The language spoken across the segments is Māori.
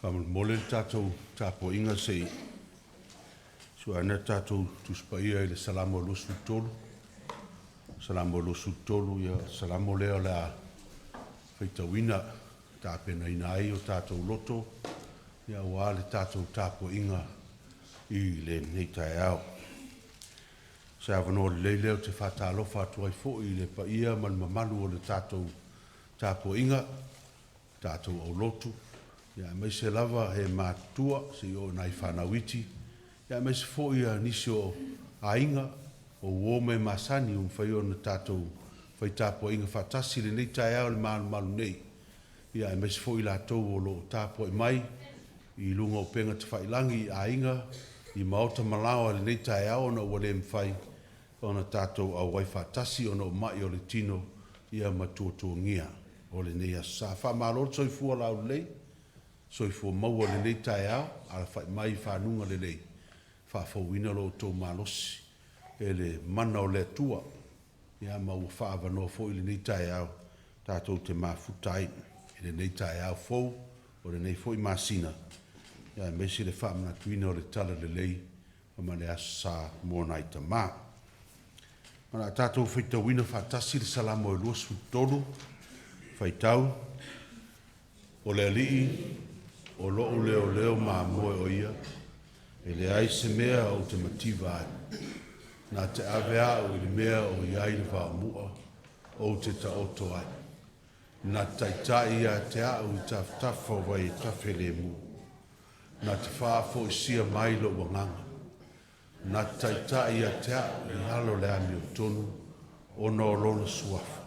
Mole tatou tapo inga sei. So ana tatou tuspaia ile salamo lusu tolu. Salamo lusu tolu ya salamo leo la Feitua'i tapena ina ai o tatou loto. Ya wale tatou tapo inga I le nei tai au. Sa vano le leo te whatalofa atu ai fo I le pa ia man mamalu o le tatou tapo inga. Tatou au lotu. Ya mai se lava he mātua se o nai whanawiti. Ya mai se fo ia nisi o ainga o uome masani whai o na tātou whai tāpua inga whatasi le nei tai au le malu nei. Ya mai se fo I la tau o lo tāpua mai I lunga o penga te whailangi a inga I maota malawa le nei tai au na wale mwhai o na tātou au wai whatasi o na mai o le tino ia matuatua ngia o le nei asa. Wha maloro soi fua lau lei. So ifo maua le nei tai au, ala whai mai whanunga le nei. Whawhauina lo tō malosi. E le mana o le atua. Ia maua whaavanoa fo I le nei tai au. Tātou te mafutai. E le nei tai au fau. O le nei fo I masina. Ia mesi le whaamana tuina o le tala le lei. Ma le asa mōna I ta mā. Mana tātou Feitua'i whatasi le salamo e luasu tolu. Whaitau. O le alii. O loo leo ma moe o ia, e le ai se mea o te mativa ai. Nā te awea o le mea o iai le whaamua o te taoto ai. Nā taitai ia te au I taftafa wai tafe le mu. Nā te whaafo I sia mai lo wanganga. Nā taitai ia te au I halo le ami o tonu o no lona suafa.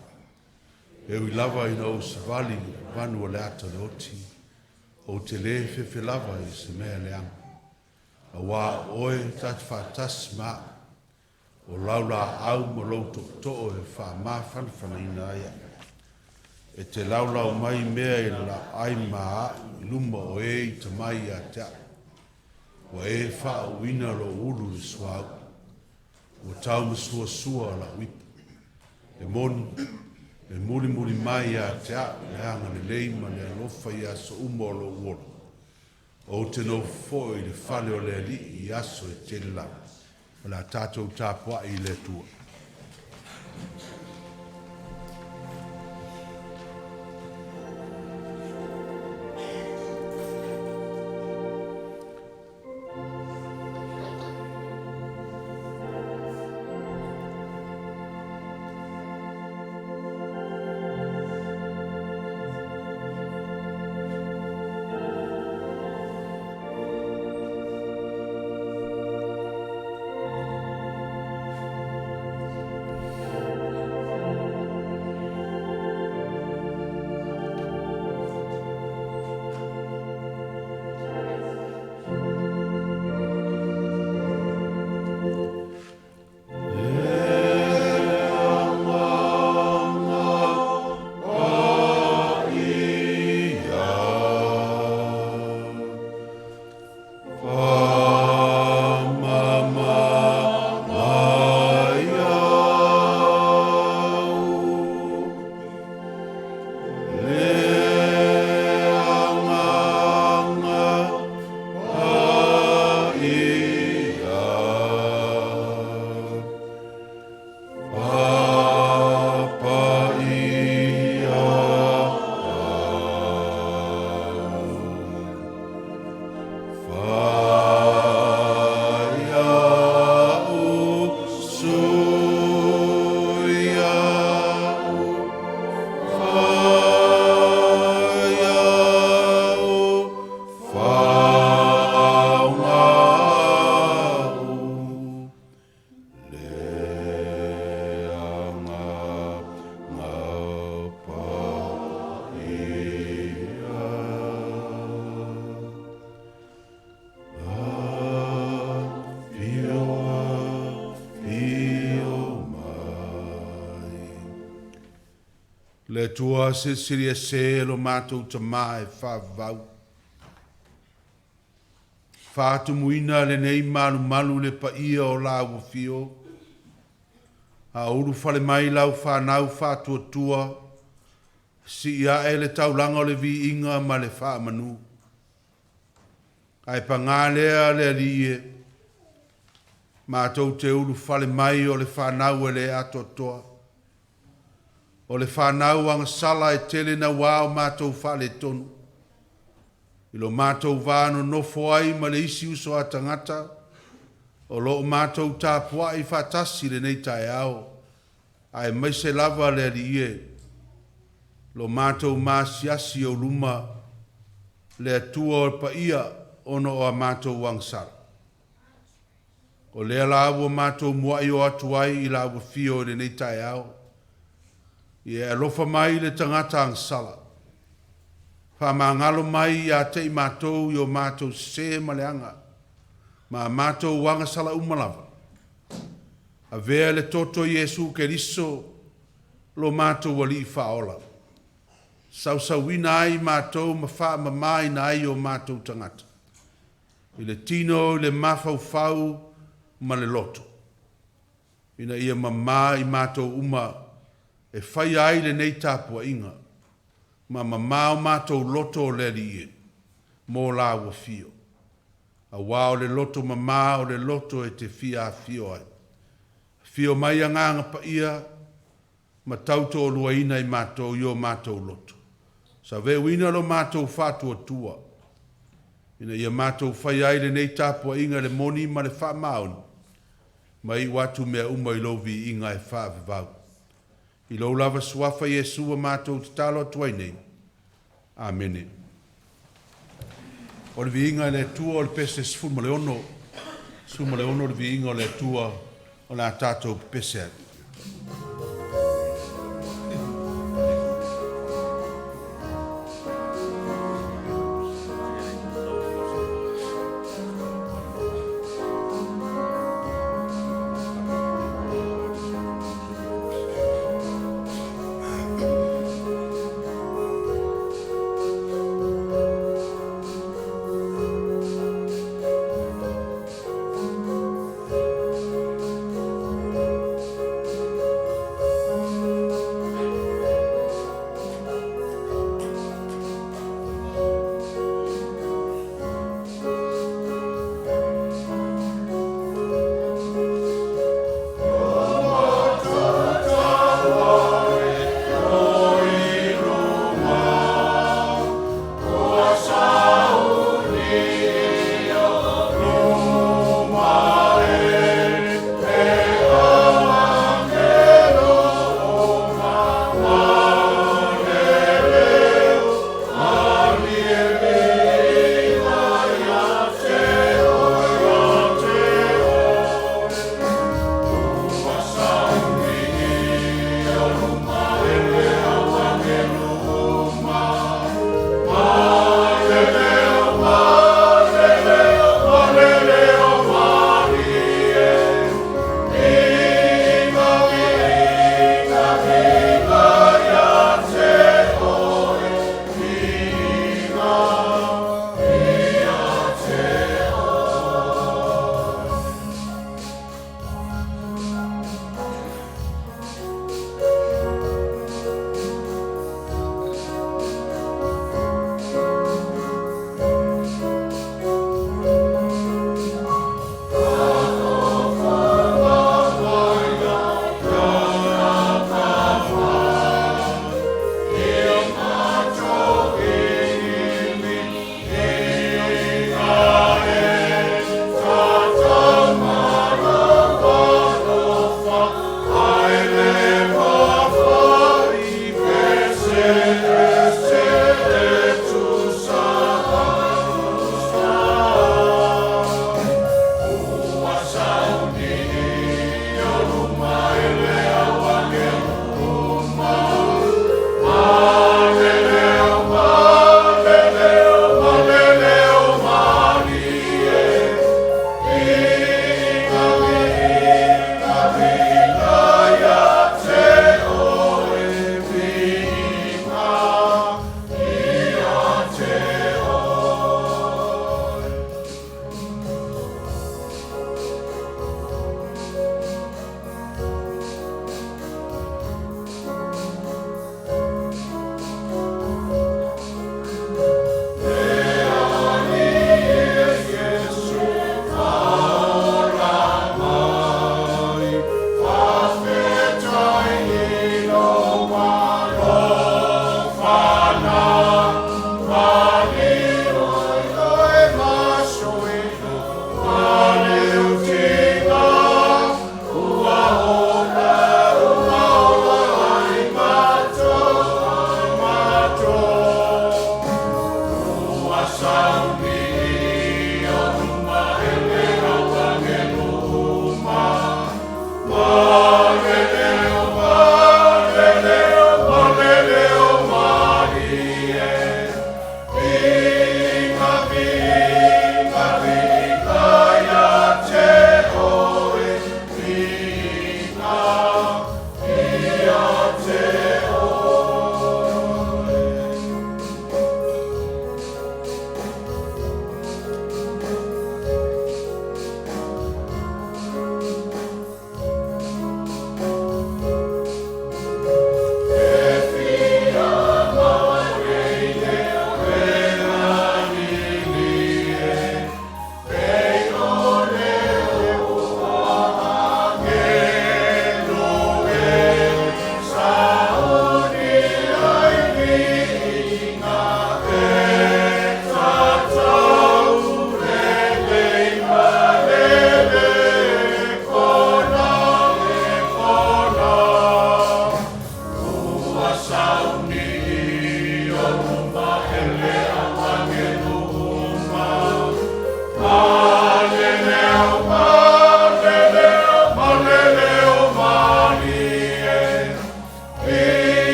E ui lava I o savali vanu o le ata le oti. O te le fe lava I se mea le anga. A wā oe tati whātasi mā. O laula au mo louto to'o e wha mā whanawhana ina aia. E te laula o mai mea I la ai mā I luma o e I ta mai a te a. O e wha o ina lo ulu le suau. O tau masua sua la wipu. E moni. E muri mai a te a, le hanga le leima le alofa I aso umo lo uolo. O te no fo I le fale o le ali I aso e te la. O la tātou tāpua I le tua. Le tua se siria se lo mātou ta mai whawau. Whātu muina le nei malu le pa ia o la wafio. A uru whale mai lau whanau whātua tua. Si ia e le taulanga o le vi inga ma le wha manu. Ai pangalea le rie. Mātou te ulu fale mai o le whanau e le atotoa. O le whanau anga sala e tele na wao mātou fale tonu. Ilo mātou vāno nofo ai ma le isi uso a tangata. O lo mātou tāpua i whatasi le nei tae ao. Ai mai se lava le rie. Lo mātou māsiasi o luma le atua o pa ia ono o a mātou wangsara. O lea lawa mātou muai o atuai i lawa fio le nei tae ao. I e alofa mai le tangata ang sala. Wha ngalo mai i a te i mātou i o mātou se maleanga. Ma mātou wanga sala umalava. A vea le toto Yesu ke riso lo mātou wali i whaola. Sausawina ai mātou ma wha mamai na ai o mātou tangata. I le tino, i le mawhau ma le loto. Ina ia mamā i mātou uma e whai ai le nei tāpua inga. Ma mamā o mātou loto o le rie. Mō la ua fio. A wao le loto mamā o le loto e te fia a fio ai. Fio mai a nganga pa ia ma tauto o luaina i mātou i o mātou loto. Sa ve wina lo mātou whātua tua. Ina ia mātou whai ai le nei tāpua inga le moni ma le wha maun. Ma i watu mea uma i lovi inga e wha vivau. I lo lava suafa Yesu a mātou te talo tuai nei. Amene. O le viinga le tua o le pese sfuma le ono. Sfuma le ono le viinga o le tua o la tātou pese.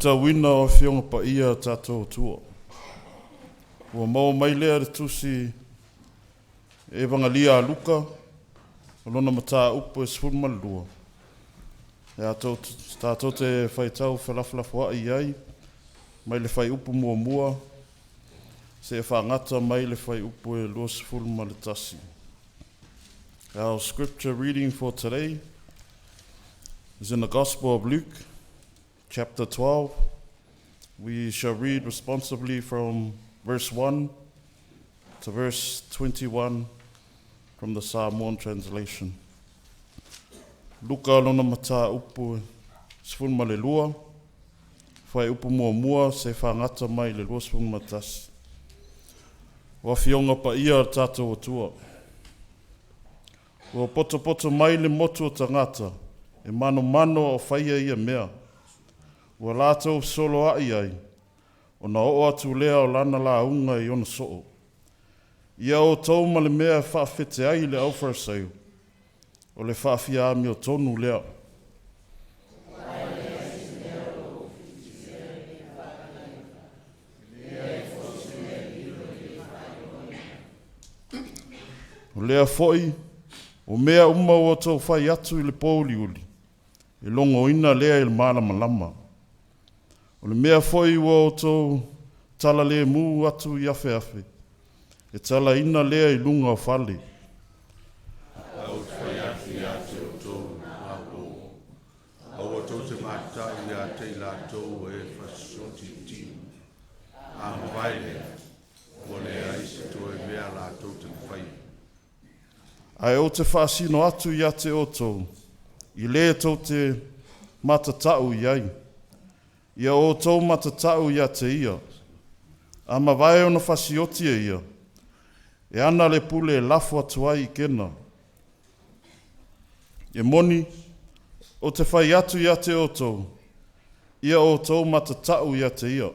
Wina o fionga pa ia tātou tua. Ua mau mai lea re tusi e vangalia a luka, o lona mata upo e sifuru malua. E tātou te whaitau whalafalafu a iai, mai le whai upo mua mua, se e whangata mai le whai upo e lua sifuru maletasi. Our scripture reading for today is in the Gospel of Luke, chapter 12. We shall read responsibly from verse 1 to verse 21 from the Samoan translation. Luka lona mata upu sifuru ma le lua, whai upu mua mua se whangata mai le lua sifuru matasi. Wa fionga pa ia tātou atua. Wa poto mai le motu o tangata, e mano o whaia ia mea. Ua lātou solo ai ai, o na o atu lea o lana la unga i ona soo. Ia o tau ma le mea whaafete ai le au wharsau, o le whaafia ami o tonu lea. O lea foi, o mea uma o tau whai atu i le pōli uli, e longo ina lea i le malama lama. O le mea foi ua o tau tala le mu atu i afe, e tala ina lea i lunga o whale. Au whai atu i ate o tō a o. Au o tō te mata i ate i la tō e whasoti ti. A mwaile, o le aise tō e mea la tō te whai. Ai o te whaasino atu i ate o tō, i le tō te matatau i ai. Ia o tau matatau ia te ia. A mawai ona whasioti e ia. E ana le pule e lafu atu ai i kena. E moni, o te whai atu ia te o tau. Ia o tau matatau ia te ia.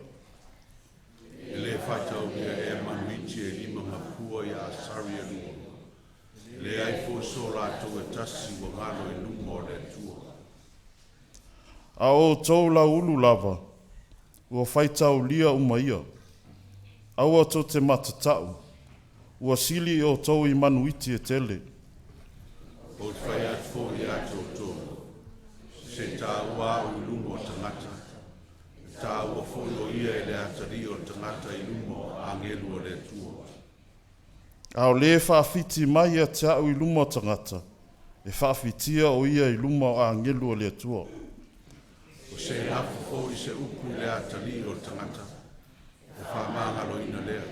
E le whaitau ia e manuiti e lima mapua ia asari e lua. Le ai fōso rātou e tasi wa ngano e lumo le tua. A o tau la ulu lava, ua whaitau lia umaia. Aua tō te matatau, ua sili o tau i manuiti e tele. O te whai atu fō i atu o tō, se tā ua o lumo tangata. Tā ua fō o ia e le atari o tangata i lumo a ngelu o le tua. Ao le whaafiti mai a te au i lumo tangata, e whaafitia o ia i lumo a ngelu o le tua. O se lafu fō i se upu le atari o tangata, e whaamanga lo ina lea.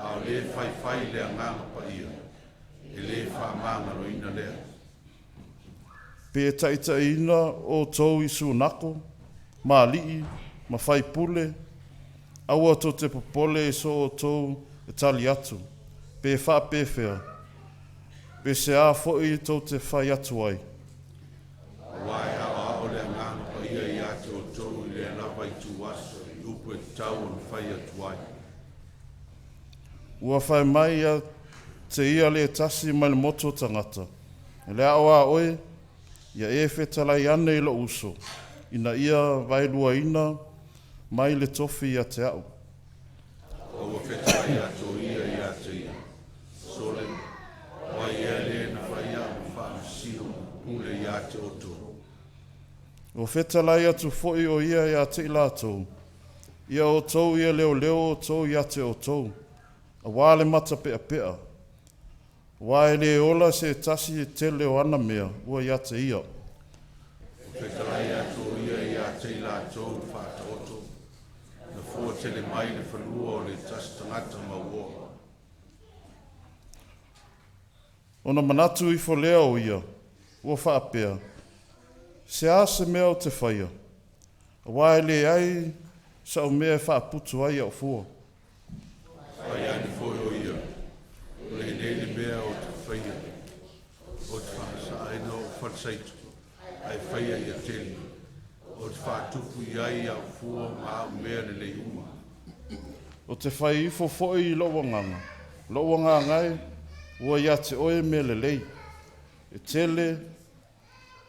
Ao le whai le anganga pa ia, e le whaamanga lo ina lea. Pe Taitaiina o tau i sunako, ma alii, ma whai pule, Aua tō te popole so o tōu e tali atu. Pe wha pewhia. Pe se a fo'i tō te whai atu ai. Wai awa o le ngāna pa ia I ate o tōu I le lawa I tu aso I upu e tau o whai atu ai. Ua whai mai a te ia le tasi mai le moto tangata. E le awa oe, ia e whetalai ane I lo uso. Ina ia vailua ina mai le tofi I a te au. Ua whetalai ato ia I ate ia. Sole, wai e le na whai a whaamsio ule I ate o tōu. O whetalai atu fo'i o ia I a te ilatou. Ia o tōu ia leo leo o tōu I a te o tōu. A wā le mata pea pea. Wā e le ola se tasi e te leo ana mea, ua I a te ia. Whetalai ato ia I a te ilatou whata oto. Na fua tele mai le whanua o le tasi tangata maua. Ona manatu I fo lea o ia, ua whaapea. Se a se mea o te whaia. A wā e le ai, sa o mea whaaputu ai au fua. Whai ane foi o ia. O le nele mea o te whaia. O te whasa aina o whatsaitu. Ai whaia I a tele. O te whatupu I ai au fua maa mea le le uma. O te whai ifo fo'i I loa nganga. Loa ngangai, ua ia te oe me le lei. E tele,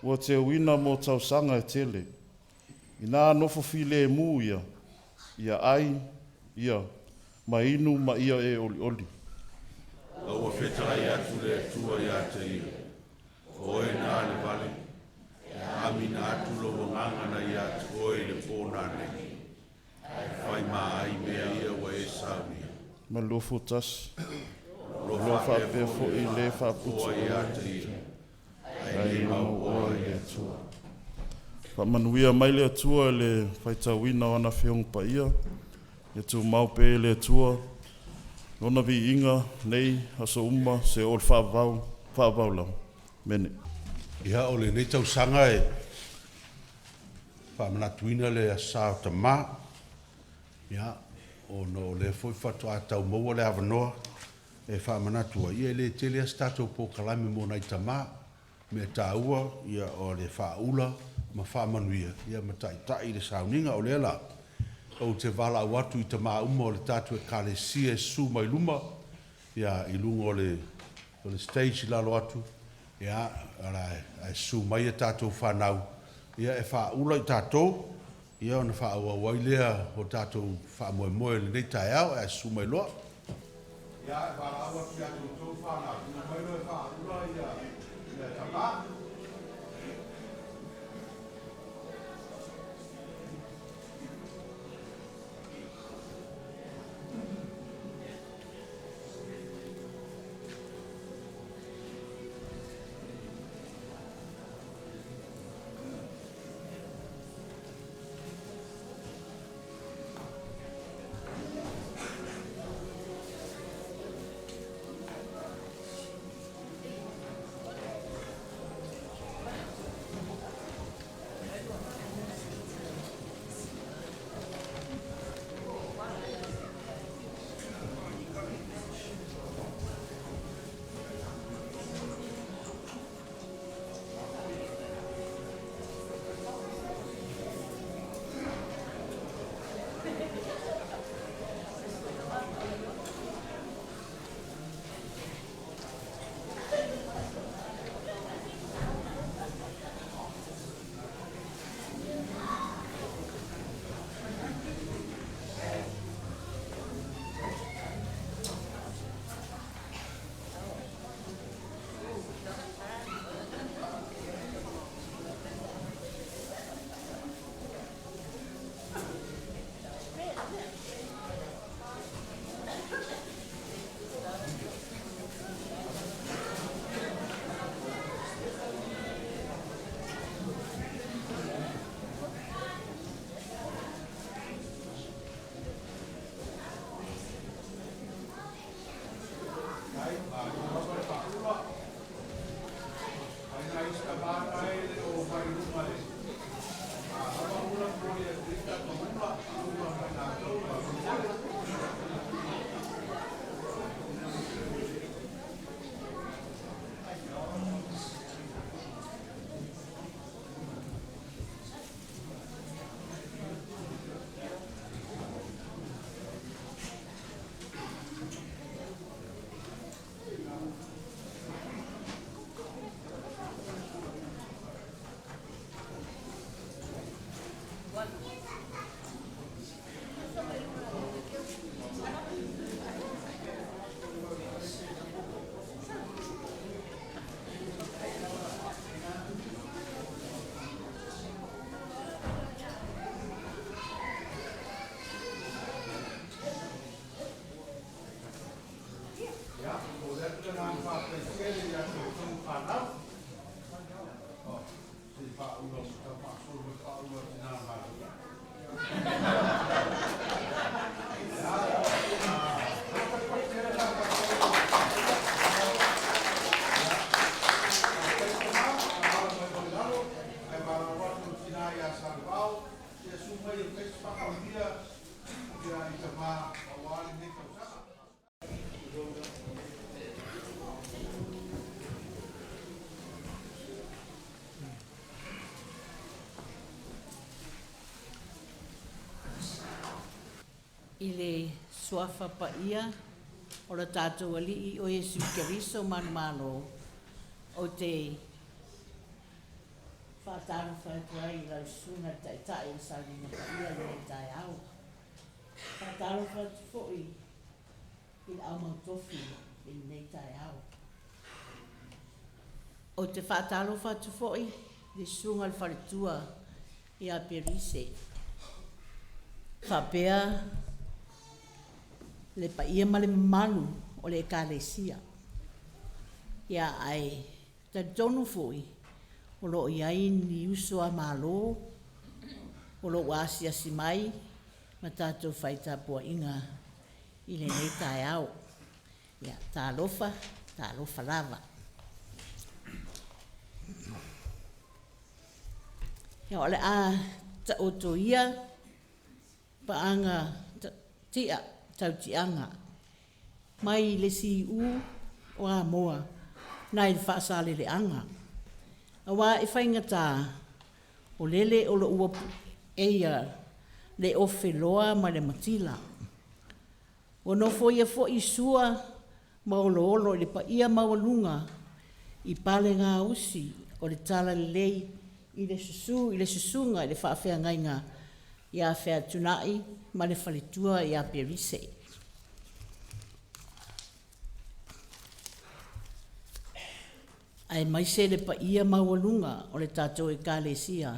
ua te uina mo tausanga e tele. I nā nofo file e mū ia. Ia ai, ia. Ma inu ma ia e oli oli. Aua whetalai atu le tua I a te ia. Oe nā le vale. Amina atu loa ngangana I a te oe le pōna nei. Whai maa ai mea ia wa e saunia. Ma lofo tas. Lofa Lofa pe fo'i le whaaputu. Oa I a te ia. Ai mau oa I a tua. Whamanuia mai le atua le whaitawina ana whiong pa ia. E tu mau pe le atua. Lona vi inga nei aso uma se ol whaavau lau. Mene. Ia o le nei tausanga e whamanatuina le asa o ta mā. Ia o no le foi whatu a tau maua le avanoa. E whamanatua. Ia le tele a statou po kalame mo nai ta mā. Me ta ua ia o le whaula ma whamanuia. Ia ma Taitai le sauninga o le la. O te wala watu I ta mā uma o le tatu e kale sia su mai luma. Ia I lunga o le stage I lalo atu. Ia ai su mai e tātou whanau. Ia e whaula I tātou. Ia ona whaua wailea o tātou whaamoe moe le nei tai au e su mai loa. Ia e whaua ki atu tō whanau. Ia mai loa e whaula ia tamā. I le suafa pa ia o la tātou alii o Jesu Keriso manumalo o te whātaro whātuai i lau suna Taitaiina Sandringham pa ia le tai au. Whātaro whātu fōi i la au mautofi i nei tai au. O te whātaro whātu fōi le sunga le wharitua i a Perise. Whapea le pa ia ma le manu o le ekalesia. Ia ai ta tonu fui o lo iai ni uso a malo o lo wasi asimai ma tātou whaita pua inga i le nei tai au. Ia tā lofa lava. Ia o le a ta oto ia pa anga tia tautianga mai le si u o a moa nai le whaasale le anga. Awa e whaingata o lele o lo ua eia le ofe loa ma le matila. O no foia fo i sua ma o lo le pa ia mawalunga i pale ngā usi o le tala le lei i le susunga i le whaafea ngainga i a Featuna'i ma le whalitua i a Perise. Ai mai se le pa ia mawalunga o le tātou e kālesia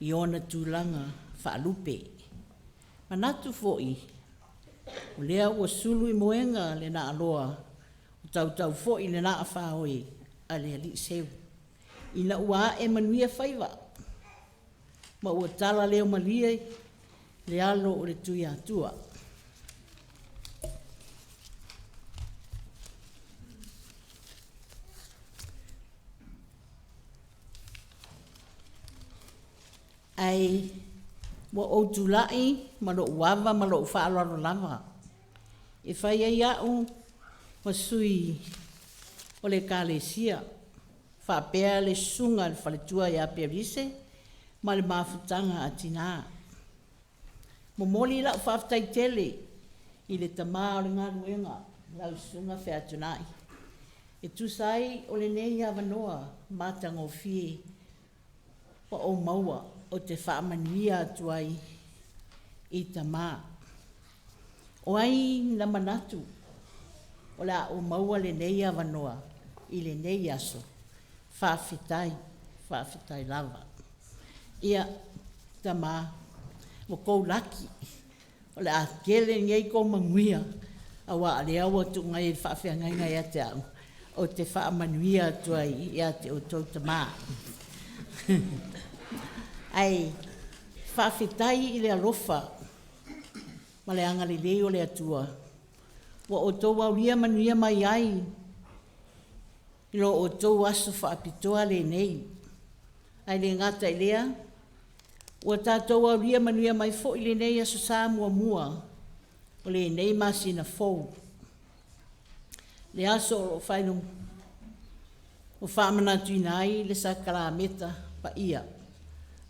i ona tūlanga whaalupe. Manatu fo'i, o lea ua sulu i moenga le na aloa, o tau fo'i le na a whaoi a le ali seu. Ina ua e manuia whaiva, ma ua tala leo malia le alo o le tui atua. Ai, wa o tulai, ma lo uava, ma lo whaalaro lava. E whai ai au, ma sui o le kālesia, whapea le sunga le whaletua i a Perise, ma le mawhutanga a tina. Mo moli la whaftai tele, i le tamā o le ngā ruenga, lau sunga Featuna'i. E tusai o le nei awanoa, mātango fie, pa o maua, o te whaamanuia atuai i tamā. O ai na manatu, o la o maua le nei awanoa, i le nei aso, whawhitai lava. Ia tamā, mo kou laki, o le a kele ngei kou manguia, awa ale awa tu ngai whawhia ngai a te au, o te whaamanuia atuai i a te o tau tamā. Ai, whawhitai i le alofa, ma le anga le leo le atua. Wa o tau auria manuia mai ai, i lo o tau aso whaapitoa le nei. Ai le ngata i lea, wa tātou auria manuia mai fo i le nei aso sā mua, o le nei masina fou. Le aso o whainum, o whaamana tuinai le sa kalameta pa ia.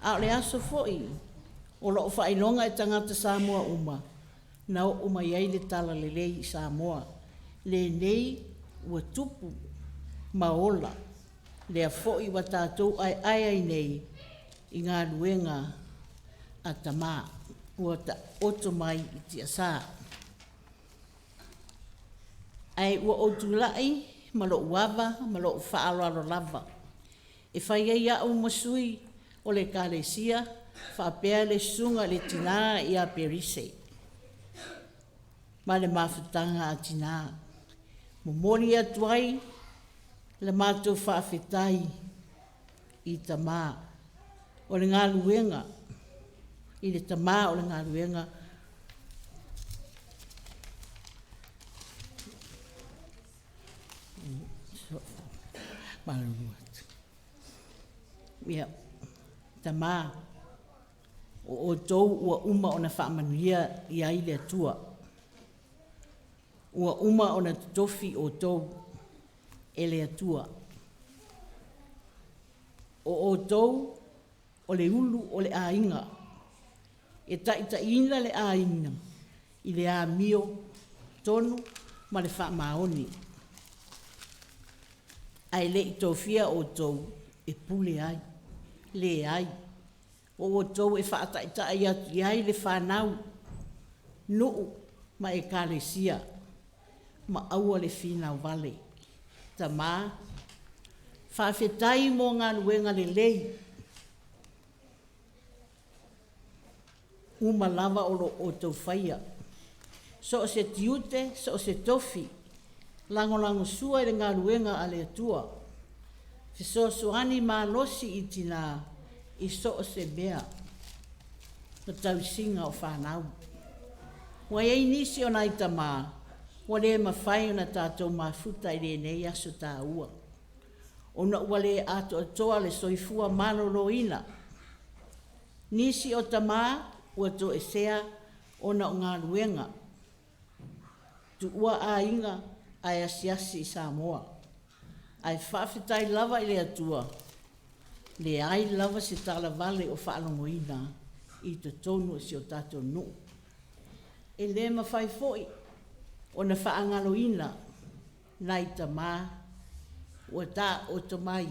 A le aso foi, o lo whainonga e tangata Samoa uma, na o uma iei le tala le lei Samoa. Le nei ua tupu maola, le a foi wa tātou ai nei i ngā luenga a tamā, ua ta oto mai i tia sā. Ai ua o tūlai, ma lo uava, ma lo whaaloalo lava. E whai ei au masui, o le kālesia, whapea le sunga le tina i a Perise. Ma le mawhutanga a tina. Mo mori atuai, le mātou whaafetai i tamā. O le ngā luenga, i le tamā o le ngā luenga, Ia, tamā, o tau ua uma o na whaamanuia i ai le atua. Ua uma o na tofi o tau e le atua. O tau o le ulu o le ainga. E taitaiina le ainga i le a mio tonu ma le whaamaoni. Ai le i tofia o tau e pule ai, le ai. O tau e whaataitai atu i ai le whanau, nuu ma e kālesia, ma aua le whinau vale. Tamā, whawhetai mō ngā luenga le lei. Uma lava o tau whaia. So o se tiute, so o se tofi, lango sua i le ngā luenga a le atua. Fiso suani mā losi i tina i so o se mea. Na tau singa o whanau. Wa ei nisi o nai tamā. Wa le mawhai o na tātou mafuta i le nei aso tā ua. O na ua le ato atoa le soifua malolo ina. Nisi o tamā ua to e sea o na o ngā luenga. Tu ua a inga ai asiasi i Samoa. Ai whawhetai lava i le atua. Le ai lava se tala vale o whaalongoina i te tonu si o tātou no. E le mawhai foi o na whaangaloina nai tamā ua tā o tamai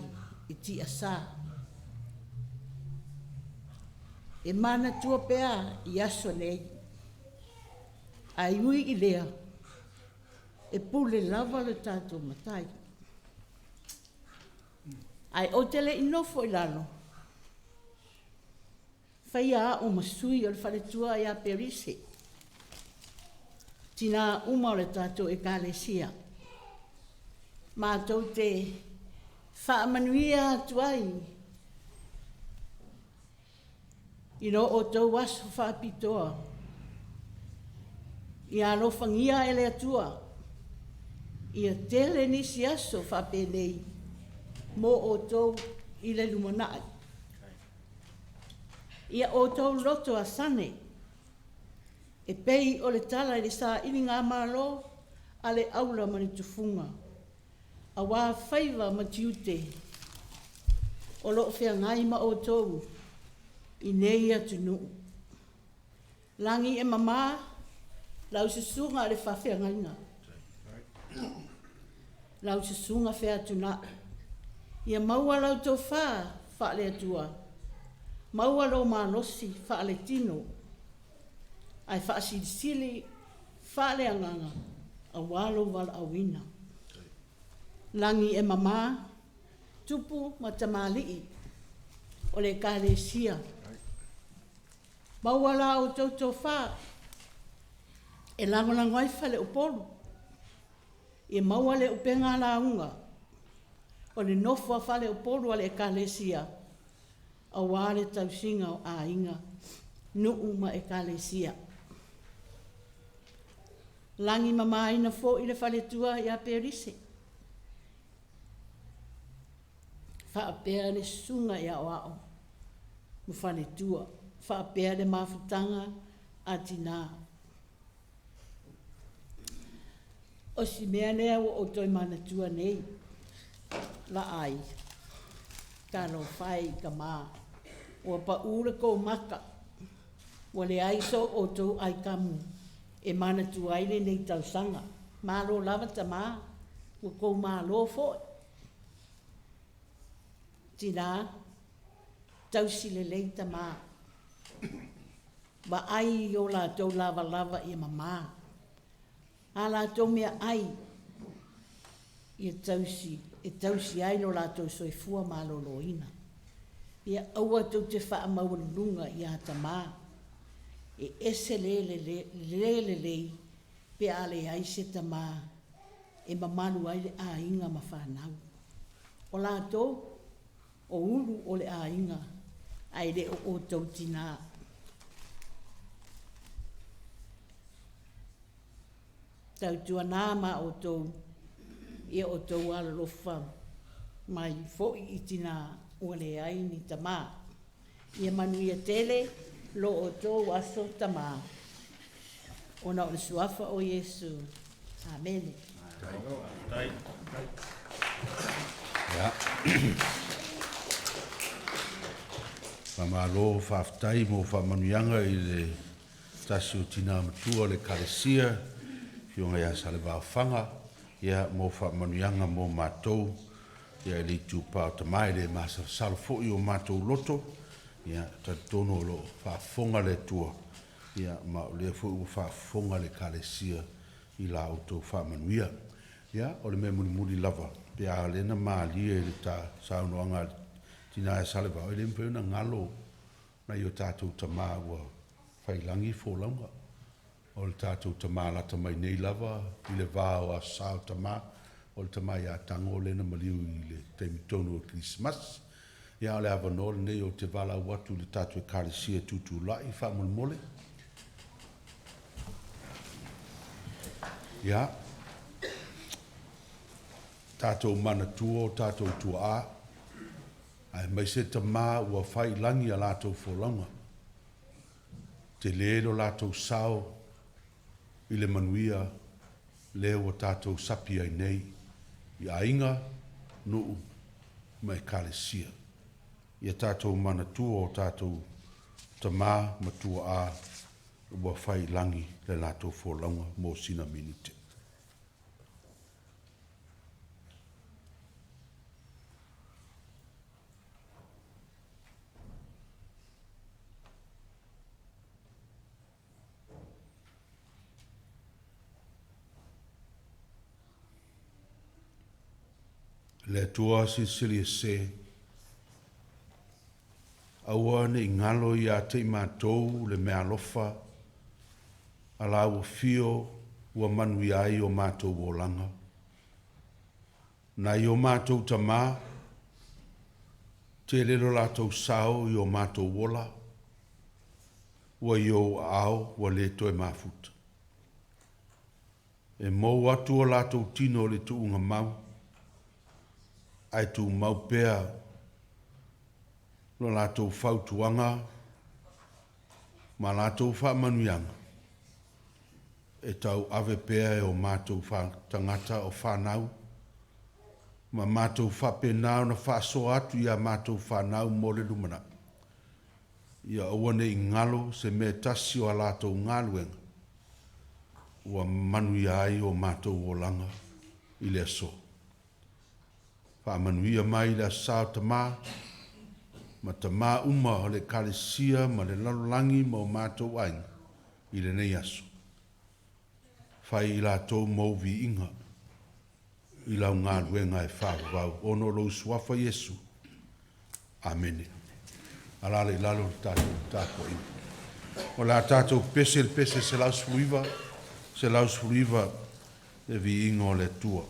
i ti asa. E mana tua pea i aso nei. Ai ui i lea. E pule lava le tātou matai. Ai o tele inofo i lalo. Whaia o masui o le wharetua i a perise. Tina uma o le tātou e kālesia. Mātou te whaamanuia atuai. Ino o tau aso whaapitoa. I alofangia e le atua. I a tele nisi aso whapenei. Mo o tau i le lumanai. Ia o tau Lotu Aso e pei o le tala i le sa ili ngā malo a le aula mani tufunga. A wā whaiva ma tiute o lo whea ngai ma o tau i nei atu nu. Langi e mama lau se sunga le whawhea ngainga. Lau se sunga whea tuna. Ia maua lau tau wha le atua. Maua lo malosi wha le tino. Ai wha sili wha le anganga. A walo wal awina. Langi e mama tupu ma tamali'i. O le kālesia. Maua la o tau wha. E langolango ai wha le upolu. E maua le upenga la unga. O le nofua whale o polu a le kālesia. A wāre tau singa o a inga. Nuu ma e kālesia. Langi mama ina fo i le whale tua i a perise. Whaapea le sunga i a oao. Mu whale tua. Whaapea le mawhutanga a tina. O si mea lea o toi mana tua nei. La ai, ka no whai ka mā, ua pa ura kou maka, ua le ai so o tau ai kamu, e mana tu aile nei tau sanga, mālo lava ta mā, ua kou mālo fōi. Tina, tau sile lei ta mā, wa ai o la tau lava i mamā, a la tau mea ai, i tau si ai lo la tau soifua maloloina. Ia aua tau te wha maurunga i a tamā. E ese le pe ale ai se tamā. E mamanu ai le a inga ma whanau. o lātou o ulu o le ainga ai le o tau tina. Tau tua nāma o tau ia o tau alofa mai fo i tina o le aini tamā. Ia manuia tele lo o tau aso tamā. Ona o le suafa o Yesu. Amen. Ja. Whamalo whaftai mo whamanuianga i le tasi o tina matua le kalesia fionga ia sa le wawhanga ia mo whamanuianga mo mātou ia i li tūpā o tamai le masa salfo i o mātou loto ia tatono lo whafonga le tua ia ma o le fo i o whafonga le kalesia i la auto whamanuia ia o le mea muni lava pe a lena maalia i le tā saunoanga tina e sale wau i le mpeo na ngalo na i o tātou tamā ua whailangi fōlaunga o le tātou tamā lata mai nei lava i le vāo a sāo tamā o le tamā i a tango lena maliu i le teimitono o Christmas ia o le avanole nei o te vala watu le tātou e kāresia tutu lai whamolmole ia tātou mana tua o tātou tua a ai mai se tamā ua whai langi a lātou wholanga te lero lātou sao i le manuia leo o tātou sapi ai nei i ainga nuu mai kālesia ia tātou mana tua o tātou tamā matua a ua whai langi le lātou wholanga mō sina minute. Le tua sisili se aua ne ingalo i a te mātou le mea lofa a la ua fio ua manui ai o mātou wolanga. Na i o mātou tamā te lero lātou sao i o mātou wola ua i o ao ua le toe mafuta. E mou atu o lātou tino le tuunga mau ai tu mau pea lo lātou whautuanga ma lātou whamanuianga e tau ave pea e o mātou tangata o whanau ma mātou whapenau na whaso atu ia mātou whanau mo le lumana ia awane i ngalo se me tasi o lātou ngaluenga ua manuia ai o mātou o langa i le aso. Whamanuia mai la sao tamā, ma tamā uma o le kalesia ma le lalolangi ma o mātou ainga i le nei aso. Whai i lātou mou vi inga i lau ngā luenga e whāwau ono lo suafa Yesu. Amene. Alale lalo tātou tātou ina. O la tātou pese se laus fluiva e vi inga o le tua.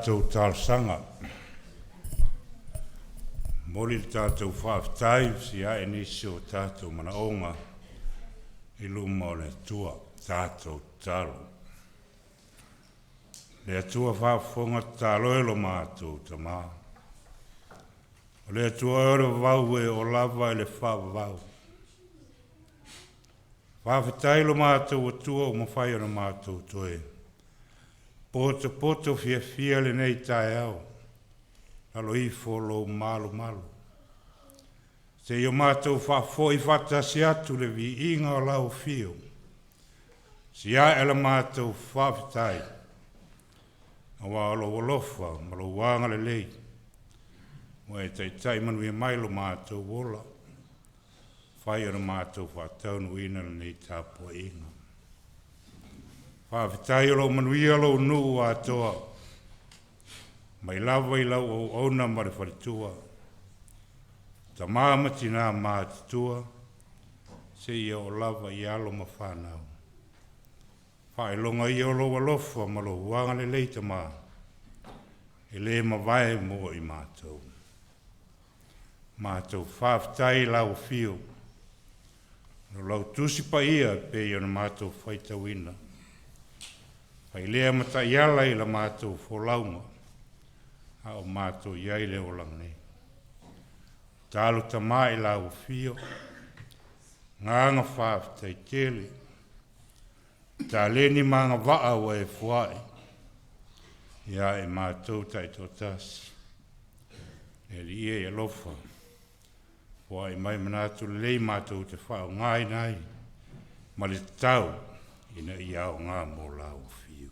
tātou tārsanga. Mori tātou whaafitai si a nisi o tātou mana onga i luma o le tua tātou tālo. Le atua whaafonga tāloelo mātou tamā. O le atua ora vau e o lava e le whaavau. Whaafitai lo mātou atua o mawhai ana mātou toe. Poto fia le nei tae au. Alo i folo malu. Se yo mātou whaafoi whatasi atu le vi inga o lau fio. Si a ela mātou whaafitai. Awa alo wolofa, malo wanga le lei. Mo e tai manu e mailo mātou wola. Whai ana mātou whaataunu ina nei tāpua inga. Whaafitai alo manu i alo nuu atoa. Mai lava i lau o ona mare wharitua. Ta māmati nā mātitua. Se ia o lava i alo ma whanau. Whae longa i olo walofa ma lo huanga le leita mā. E le ma vai mo i mātou. Mātou whaafitai lau fio. No lau tusi pa ia pe i ana mātou whaitawina. Whai lea mata iala i la mātou wholaunga. A o mātou iai le o lang nei. Tālu ta mai lau fio. Nganga whaafitai tele. Tā leni manga waa wa e fuai. Ia e mātou tai tō tasi. E li e lofa. Fuai mai manatu lei mātou te whao ngai nai. Ma le tau ina iau ngā mō lau fiu.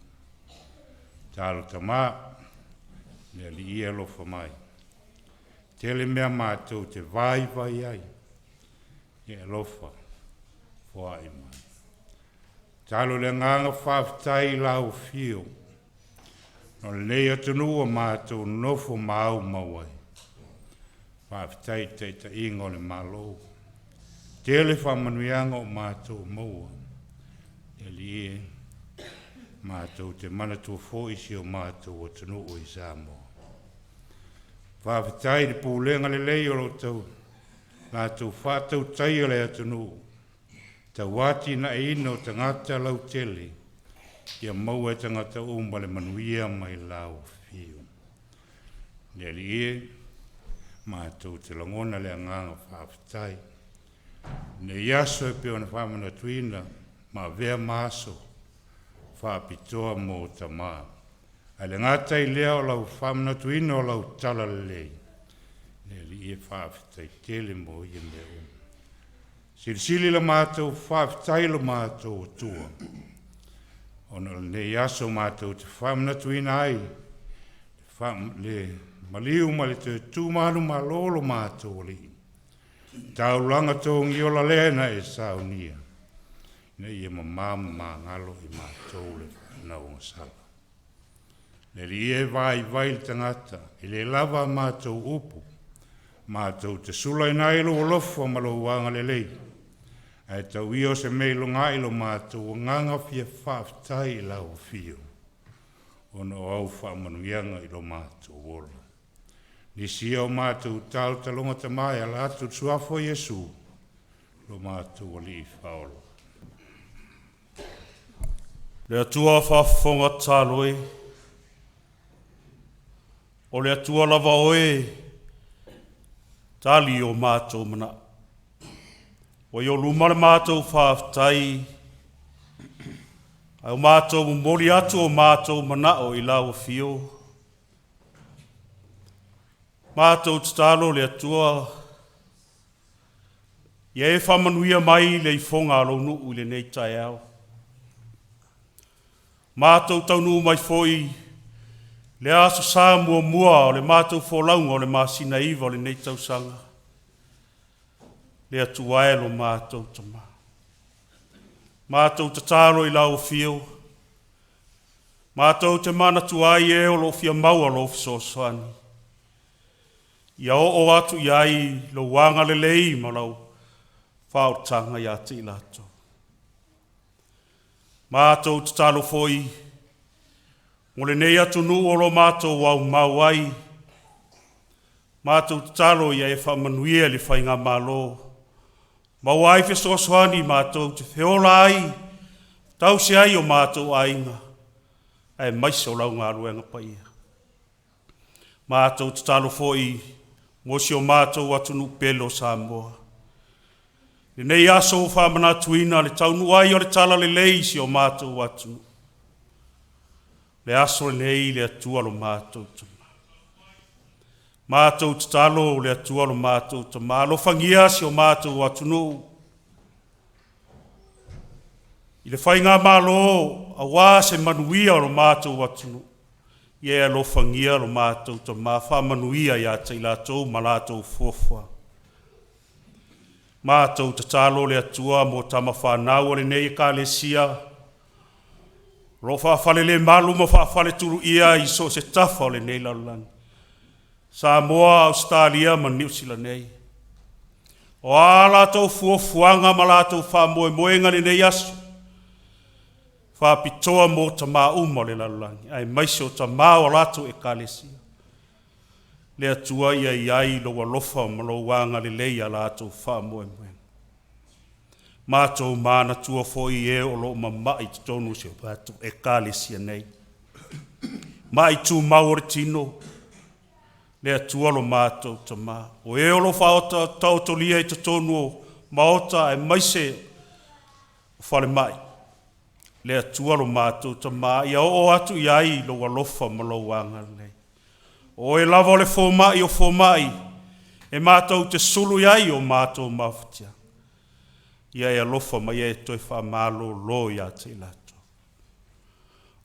Tālu ta mā. E li e lofa mai. Tele mea mātou te vai ai. E lofa. Fuai mai. Talo le nganga whaafitai lau fio. No le nei atunua mātou nofo mau mawai. Whaafitai teita ingo le malo. Tele whamanuianga o mātou maua. E li e mātou te manatua fōisi o mātou atunua i Samoa. Whaafitai le pūlenga le lei o lo tau. Mātou whātau tai o le atunua. Ta wati na ino tangata lau tele, ia maua tangata umbale manuia mai lau fiu. Neri e, mātou te langona le nganga whaafitai. Ne iaso e peo na whamana tuina, ma vea maso, whaapitoa mō ta mā. Ale ngata i lea o lau whamana tuina o lau tala lei. Neri e whaafitai tele mō ia mea umbale. Sirisili la mātou whaafitai la mātou tua. Ona le yaso mātou te whamna tuina ai. Le maliu ma le te tūmanu ma lolo mātou li. Tau langa tōngi o la lena e saunia. Ne ia ma māma mā ngalo i mātou le whanau sala. Le li e vai le tangata. I le lava mātou upu. Mātou te sulai nailo o lofa ma lo wanga le lei. Ai tau io se meilo ngailo mātou nganga fia whaafitai lau fio. Ono au whaamanuianga i lo mātou wola. Nisi au mātou tau talonga tamai ala atu tuafo Yesu. Lo mātou wali i whaolo. Le atua whaafonga tāloe. O le atua lava oe. Tali o mātou mana. O yo lumare mātou whaafitai. Ai o mātou mori atu o mātou mana o i lau fio. Mātou tatalo le atua. Ia e whamanuia mai le i whonga alo nuu le nei tai au. Mātou taunu mai foi. Le aso sā mua o le mātou wholaunga o le māsina iwa o le nei tausanga. Le atua e lo mātou tama. Mātou tataro i lau fio. Mātou te mana tuai e o lo fia maua lo fisoswani. Ia o atu i ai lo wanga le lei ma lau whaotanga i ati i lato. Mātou tataro foi. Mo le nei atu nu o lo mātou wau mauai. Mātou talo ia e whamanuia le whainga malo. Mauai fe soasoani mātou te whiola ai. Tau se ai o mātou ainga. Ai maisa o lau ngā ruenga paia. Mātou te talo foi. Mo si o mātou atu nu pelo Samoa. Le nei aso whamana tuina le taunu ai o le tala le leisi o mātou atu. Le aso le nei le atua lo mātou tama. Mātou te talo le atua lo mātou tama. Lo whangia si o mātou atu nu. I le whainga malo a wā se manuia o lo mātou atu nu. Ia lo whangia lo mātou tama. Whamanuia ia te ilatou malatou fuafua. Mātou te talo le atua mo tama whanau o le nei ka le sia. Ro whawhale le malu ma whawhale turu ia i so se tafa o le nei laulang. Samoa, Australia ma New Zealand nei. O a lātou fuafuanga ma lātou whamoemoenga le nei aso. Whapitoa mo ta mauma le laulang. Ai maiso ta mao lātou e ka le sia. Le atua ia iai lo walofa ma lo wanga le leia lātou whamoemoenga. Mātou mana tua foi e o lo mamai te tonu se patu e kale sia nei. Mai tu maore tino. Le atua lo mātou ta mā. O e o lo whaota tau tolia i te tonu o maota e maise o whale mai. Le atua lo mātou ta mā. Ia o atu iai lo walofa ma lo wanga nei. O e lava le fōmai o fōmai. E mātou te sulu iai o mātou mawhitia. Ia e alofa mai e toi whamalo lo ia te lato.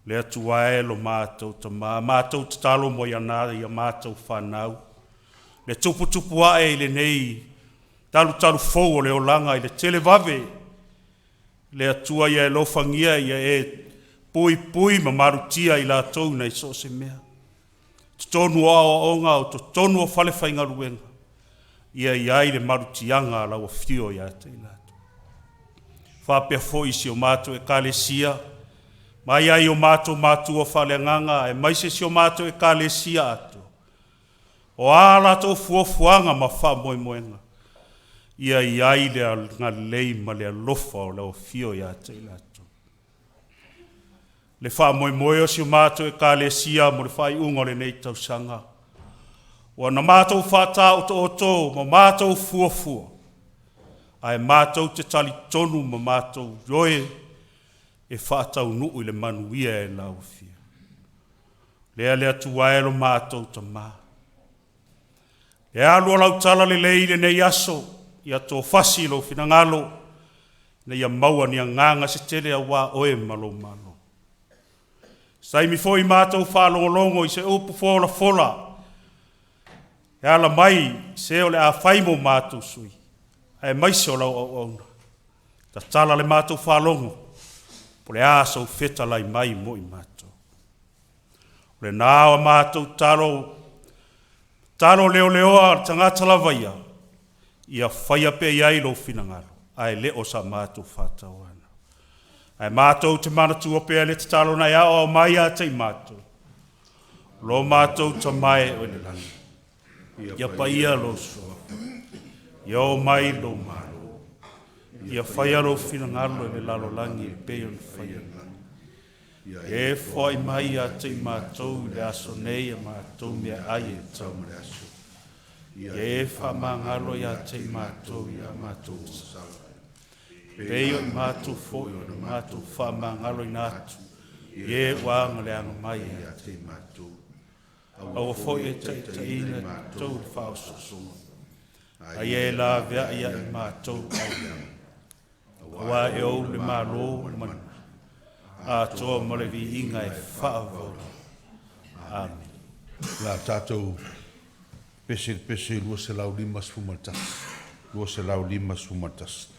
Le atu wae lo mātou ta mā. Mātou te talo mo ia nāra ia mātou whanau. Le tupu tupu ae le nei. Talu talu fōu o le olanga i le tele vave. Le atua ia e lofangia ia e pui pui ma marutia i la tou nei so se mea. Tonu o onga o to tonu o whale whainga ruenga. Ia iai le marutianga la o fio ia te ilato. Whapea fo isi o mātou e kale sia. Mai ai o mātou o whale nganga e maise si o mātou e kale sia ato. O ala to fuafuanga ma wha moemoenga. Ia iai le ngā lei ma le alofa o la o fio ia te ilato. Le wha moe o si o mātou e ka le sia mo le whai unga le nei tausanga. O na mātou whata o to o tō, ma mātou fuafua. Ai mātou te tali tonu ma mātou roe e whatau nuu i le manuia e lau fia. Lea lea tuwaelo mātou ta mā. Lea alua lau tala le leile nei aso, ia tō whasi lo finangalo, na ia maua ni a nganga se tele a wā oe malo malo. Sai mi foi mātou whālongolongo i se upu fola fola. E ala mai se ole a whaimo mātou sui. E maise o lau au auna. Ta tala le mātou whālongo. Po le asa u feta lai mai mo i mātou. Le nāwa mātou talo leo leoa tangata lavaia. Ia whaia pe iai lo finangalo. Ai leo sa mātou whātawana. Ai mātou te manatua pēr le te talo na ia o mai a te mātou. Lo mātou ta mai o le langi. Ia pa ia lo soa. Ia o mai lo malo. Ia whaia lo finangalo le lalo langi e pēr le whaia langi. E whai mai a te mātou le aso nei a mātou mea ai e tau le aso. E whamangalo ia te mātou ia mātou sala. Peo i mātou fōi o na mātou whamangalo i nātu. Ie wānga le anga mai e te mātou. Awa fōi e Taitaiina mātou le whaososonga. Ai e la vea ia i mātou au. Awa e au le mālo le manu. A toa mo le vi inga e whaavora. Amen. La tātou pese lua se lau limas fumatas. Lua se lau limas fumatas.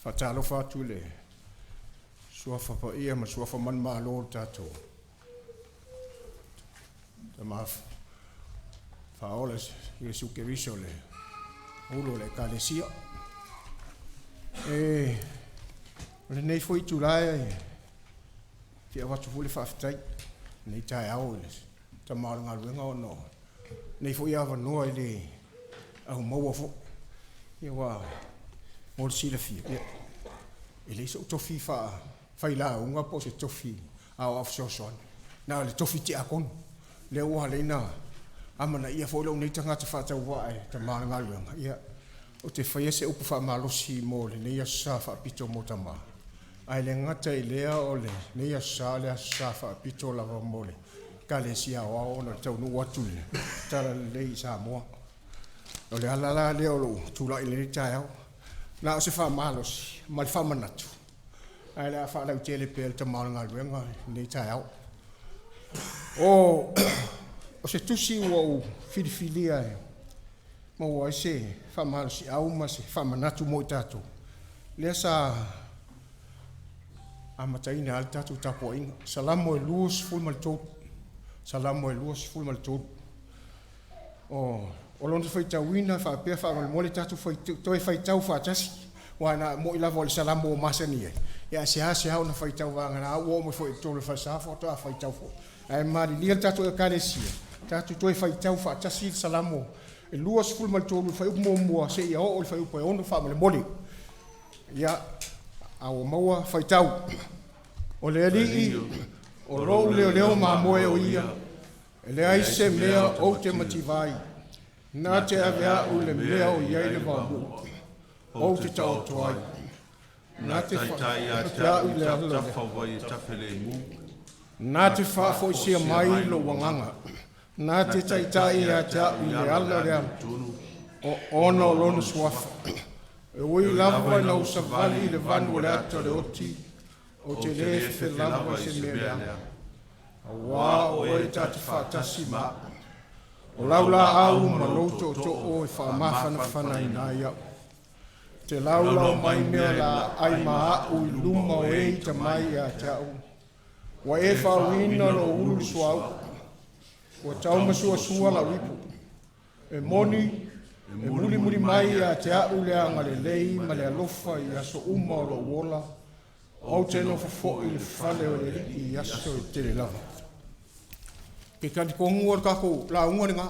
Fatalo fatu le suafa pa ia ma suafa man malo tato tama faoles Yesu ke viso le ulo le kalesia le nei foi tulai ti avatu fuli faftai nei tai aules tama ngal wenga no nei foi ava no ile au mo fo ia wa mo si le fi ele so tofi fa ila unga po se tofi au of so son na le tofi ti akon le wa le na amana ia fo lo nei tanga te fa wa e te mana ngalunga ia o te fa se upu fa malosi mo le nei sa fa pito motama ai le ngata ile o le nei sa le sa fa pito la mo le kale sia wa ona tau no watu le tara le sa mo o le ala le o tu la ile tau na o se fa malos mal fa manatu ai la fa la tele pel te mal ngal wenga nei tau o se tusi wo filia mo wa se fa malos au ma se fa manatu mo tatu le sa amataina al tatu tapo in salamo e luz full mal to salamo e luz full mal to o lon foi tawina fa pe fa mo le tatu foi to foi tau fa tasi wana mo ila vol salamo masani ya se ha na foi tau vanga na wo mo foi to le fa sa fo to foi tau fo ai mari li tatu e kalesia tatu to foi tau fa tasi salamo e luas full mal to foi mo se ia o foi po ono fa mo le moli ya au maua foi tau o le ali o ro le o ma mo e o ia le ai se mea o te mativai na te avea u le mea o iai le vamu o te tau toai na te Taitaiina u le alo na te wha foi sia mai lo wanganga na te Taitaiina u le alo le o ono lonu swafa e ui lava na usavali le vanu le ato le oti o te lefe lava se mea wa o e tatu whatasi ma o laula au ma loto to o e whamawhana whana ina ia te laula o mai mea la ai maa u i luma o e ta mai a te au wa e whawina lo ulu suau wa tau masua sua la wipu e moni e muli mai a te au le anga le lei ma le alofa i aso uma o lo wola o te no fo i le fale o le i aso i te le lava ke kati ko ngor kako la ngor nga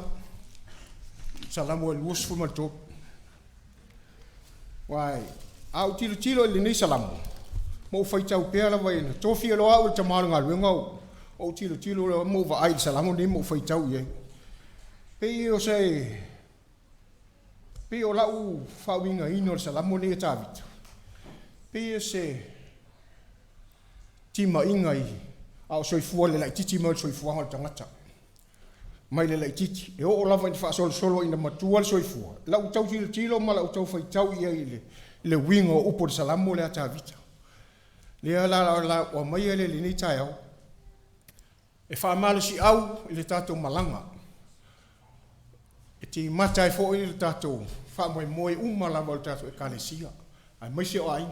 salamo el wos fu malto wai au tilo le ni salamo mo fai tau pe la vai to fi lo au te mar nga wenga o tilo mo va ai salamo ni mo fai tau ye pe o sei pe o lau fawinga ino salamo ni tavit pe se tima ingai au soifua le laititi mo soifua o tangata mai le laititi e o lava in fa solo ina matua le soifua la u tau tilo ma la u tau fai tau ia ile le wingo upo de salamo le ata vita le la o mai le ni tai au e fa malo si au le tato malanga e ti matai fo ile tato fa moi uma la volta e kalesia ai mai se o ai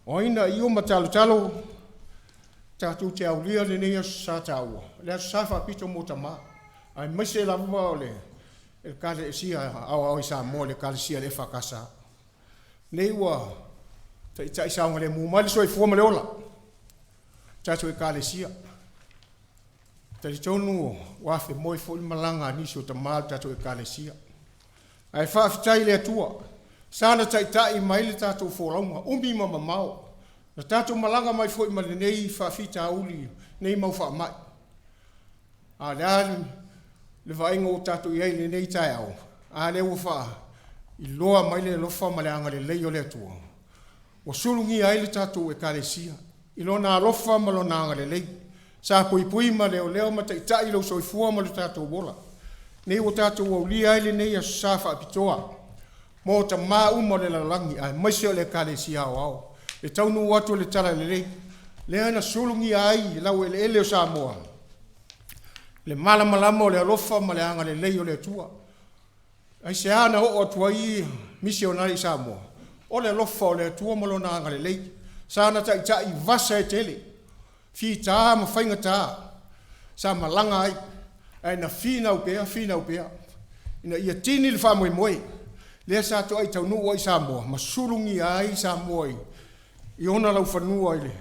o ina io matalo tatu te au lia le nei sa tau le sa fa pito motama ai mai se la vole el kalesia au sa mo le kalesia le fa kasa nei wa tai sa ngale mu mal so i fu male ola tatu e kalesia tai tonu wa fe moi fo malanga ni so tamal tatu e kalesia ai fa tai le tua sana tai mai le tatu fo longa umbi mama mau na tatu malanga mai fo i nei fa fita uli nei mau fa mai a le vai ngo tatu ye le nei tai au a le fa i loa mai le lofa malanga le leio le tua o sulungi ai le tatu e kalesia i lona lofa malona le lei sa pui ma leo ma tai lo so fu ma le tatu bola nei o tatu o li ai le nei sa fa pitoa mo ta ma mo le langi ai mai se le kalesia au e tau nu watu le tala le ana sulungi ai la we le sa mo le mala mo le lofa ma le anga le leio le tua ai se ana o tuai misionari sa mo o le lofa le tua mo na anga le lei sana tai vasa e tele fita ma fainga ta sa malanga ai na fina upea ina ia tini le fa moi le sa to ai tau nu o sa mo ma sulungi ai sa mo i ona lau fanua ile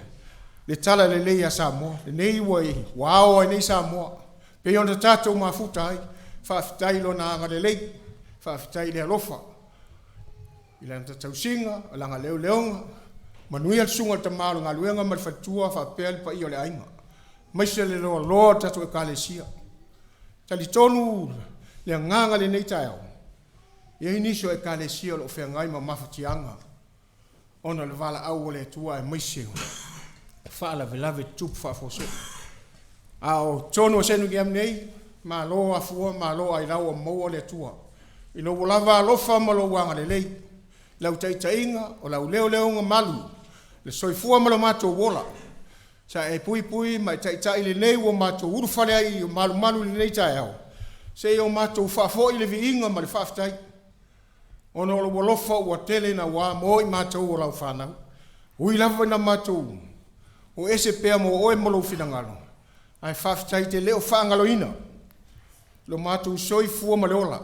le tala le leia sa mo le nei wai wow ai nei sa mo pe ona tato ma futai fa fitai lo na anga le lei fa fitai le lofa ila nta tau singa langa leonga manuia sunga te malo nga luenga mal fatua fa pel pa io le ainga mai se le lo tatu e kalesia tali tonu le nganga le nei tao ye iniso e kalesia lo fe ngai ma mafatianga ona le vala au le tua e mai se fa la velave tup fa foso au tonu se nu gem nei ma lo afua ma lo ai lau mo le tua i lo lava lo fa ma lo wanga le lei lau taitaiina o lau leo nga malu le soifua ma lo mato wola sa e pui mai taitai le nei wo mato uru fale ai malu le nei tai au se o mato fa fo ile viinga ma le faftai ono lo wolofa o tele na wa mo i mato o lau fana ui lava na mato o ese pe mo o e mo lo finangalo ai faftai te leo fangalo ina lo mato soifua ma le ola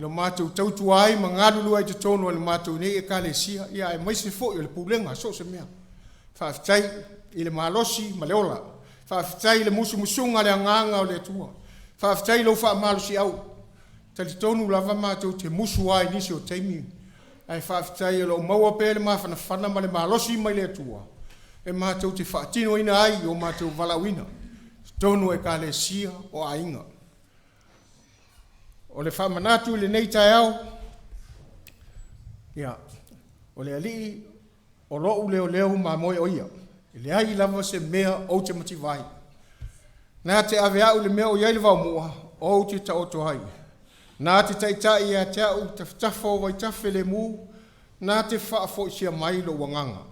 lo mato tautu ai mangalu ai te tonu le mato nei e kalesia ia e mai se fo le pulenga so se mea fa tai ile malosi maleola fa tai le musunga le nganga o le tua fa tai lo fa malosi au tali tonu lava mato te musu ai nisi o taimi ai fa tai lo maua pele ma fana male malosi mai le tua e mato te fa tino ina ai o mato valawina tonu e kalesia o ainga o le whamanatu le nei tai au ia o le ali o loo leo ma moe o ia le ai lava se mea o te mativai nā te ave au le mea o iai le wau mua o te ta oto hai nā te taitai a te au te tafo wai tafe le mu nā te whaafo isia mai lo wanganga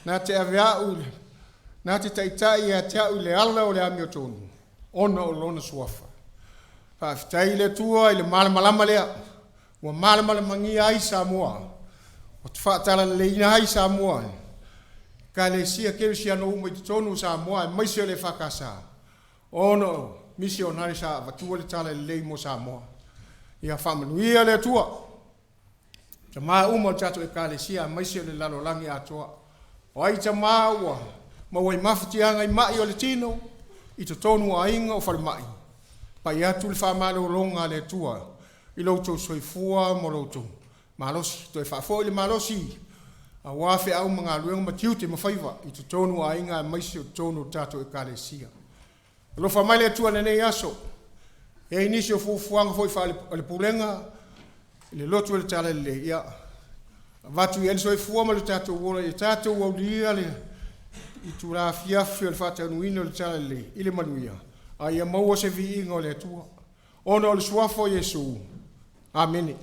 nā te ave au nā te taitai a te au le ala o le ami o tonu ona o lona suafa fa'afetai le tua i le malamalama lea ua malamalamangia ai Samoa o te fa'atalaleina ai Samoa kalesia kelesiano uma i te tonu Samoa e maisi o le fakasa ono misionari sa avatua le tala lelei mo Samoa ia fa'amanuia le atua tamā uma o tatu e kalesia maisi o le lalolagi atoa o ai tamā ua maua i mafatiaga i ma'i o le tino i te tonu aiga o falema'i pai atu le whamalolonga le tua i loutou soifua mo loutou malosi toi whafo i le malosi a wafe au mga luenga matiu te mawhaiva i te tonu a inga maisi o tonu tato e kalesia lo whamai le tua nei aso e inisi o fufuanga foi wha le pulenga i le lotu le tala le ia vatu i ele soifua mo le tato wola i tato wau lia le I tu la fiafi o le whataunuina o le tala le, i le manuia. A ia maua se vi inga o le atua. Ona o le suafo Yesu. Amen.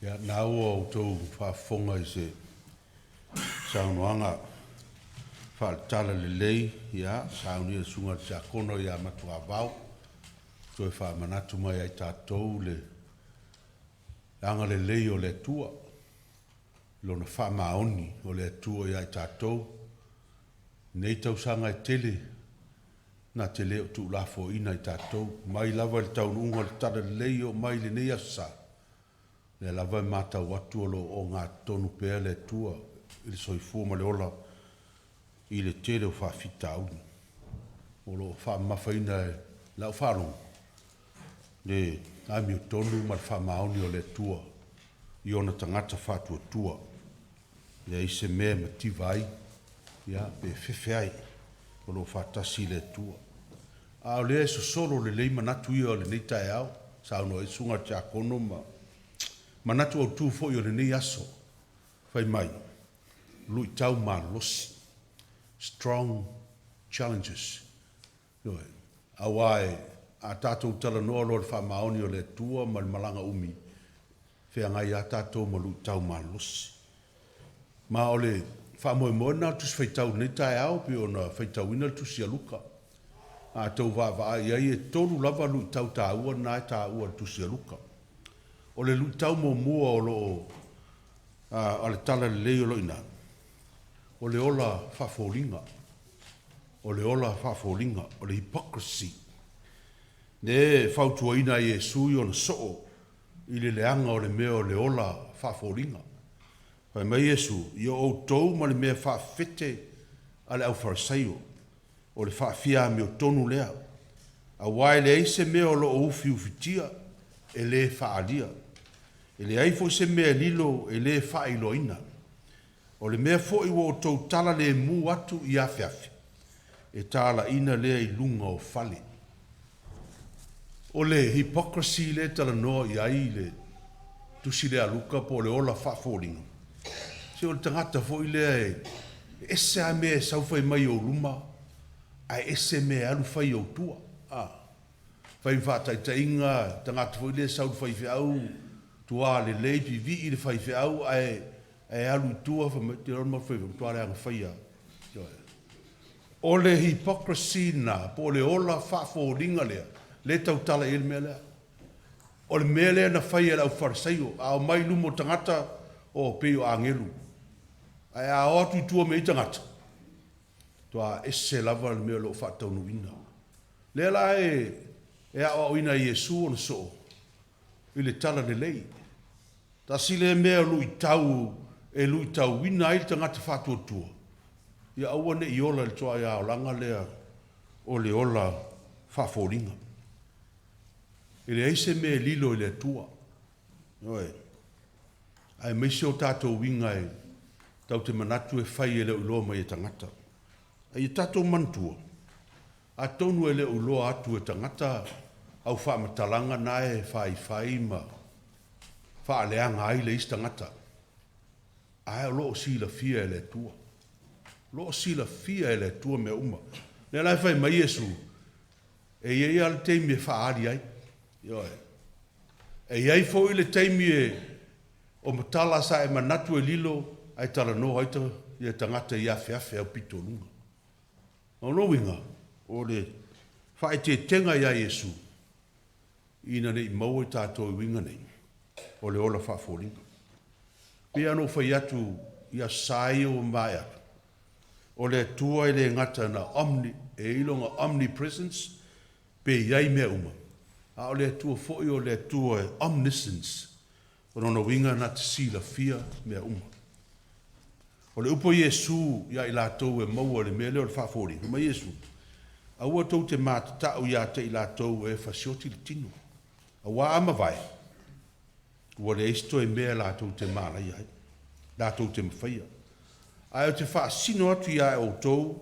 Ia nā ua o tau whaafonga I se saunoanga whaatala le lei, ia, sauni e sunga te akono ia matua vau. Toi whaamanatu mai ai tātou le anga le lei o le tua. Lona whaamaoni o le tua ia ai tātou. Nei tau sanga e tele, na te leo tu la fo ina I tātou. Mai lava le taununga le tada le lei o mai le nei asa. Le lava mātau atu o ngā tonu pēr le tua, I le soifua ma le ola, I le tere o whaafita au. O lo whaamawhaina e lau whanong. Le ami o tonu ma le whaamaoni o le tua, I ona tangata whātua tua. Le ise mea ma tivai, ia, pe whewhai, o lo whaatasi le tua. A o lea so solo le leima natu ia o le nei tae au, sa uno e sunga te akono manatu au tu fo yo le nei aso fai mai lui tau ma losi strong challenges yo awai a tatou tala no lo fa maoni o le tua mal malanga umi fe ngai a tatou ma lui tau ma losi ma ole fa mo na tu fai tau nei tai au pe ona fai tau ina tu sia luka a tau va ia e tonu lava lui tau ta ua na ta ua tu sia luka o le lutau mo mua o lo a le tala le lei o lo ina. O le ola whafolinga. O le ola whafolinga. O le hypocrisy. Ne whautua ina I e sui o na soo. I le leanga o le mea o le ola whafolinga. Pai mai Yesu, I o tou ma le mea whawhete a le au farisaio. O le whawhia me o tonu lea. A wai le eise mea o lo ufi ufitia. E le whaalia. E le aifo se mea lilo e le whaailoina. O le mea fo I o tau tala le mu atu I awhiawhi. E tala ina lea I lunga o fale. O le hypocrisy le tala noa I ai le tusi le aluka po le ola whaafolinga. Se o le tangata fo I lea e ese a mea saufai mai o luma. A ese mea alu fai o tua. Fai whaataitainga, tangata fo I lea sau fai whiau. Tua le leipi vi I le fai whiau ai alu tua fa te roma fai tua le anga whaia. O le hypocrisy na, po le ola whaafolinga lea, le tau tala il mea lea. O le mea lea na whaia lau wharasaio, a o mai lumo tangata o peo angelu. Ai a o atu tua mei tangata. Tua ese lava le mea lo whaatau nuina. Lea la e a o ina Yesu on so. I le tala le lei. Ta sile mea lui tau wina I tangata whātua tua. Ia aua ne I ola le toa ia o langa lea o le ola whaafolinga. I le eise mea lilo I le tua. Oe. Ai meise o tātou winga e tau te manatu e whai e le uloa mai e tangata. Ai tātou mantua. A tonu e le uloa atu e tangata au whaamatalanga nae whai ma whaaleanga ai le istangata. Ai o loo sila fia e le tua. Loo sila fia e le tua me uma. Ne lai whai mai Yesu. E iei al teimi e whaari ai. Ioe. E iei fo I le teimi e o matala sa e manatu e lilo ai tala no haita I e tangata I awhi au pito lunga. O no winga. O le whae te tenga ia Yesu. Ina nei mau I tātou winga nei. O le ola whaafolinga. Pea no whai atu ia sai o mai atu. O le tua I le ngata na e ilonga omnipresence, pe iai mea uma. A o le tua foi o le tua omniscience. O no winga na te sila fia mea uma. O le upo Yesu ia I lātou e maua le mea leo le whaafolinga. Ma Yesu, a ua tau te mātatau ia te I lātou e whasioti le tino. A wā ama vai. Ua le eisto e mea lātou te mālai ai. Lātou te mawhaia. Ai o te whaasino atu ia o tau,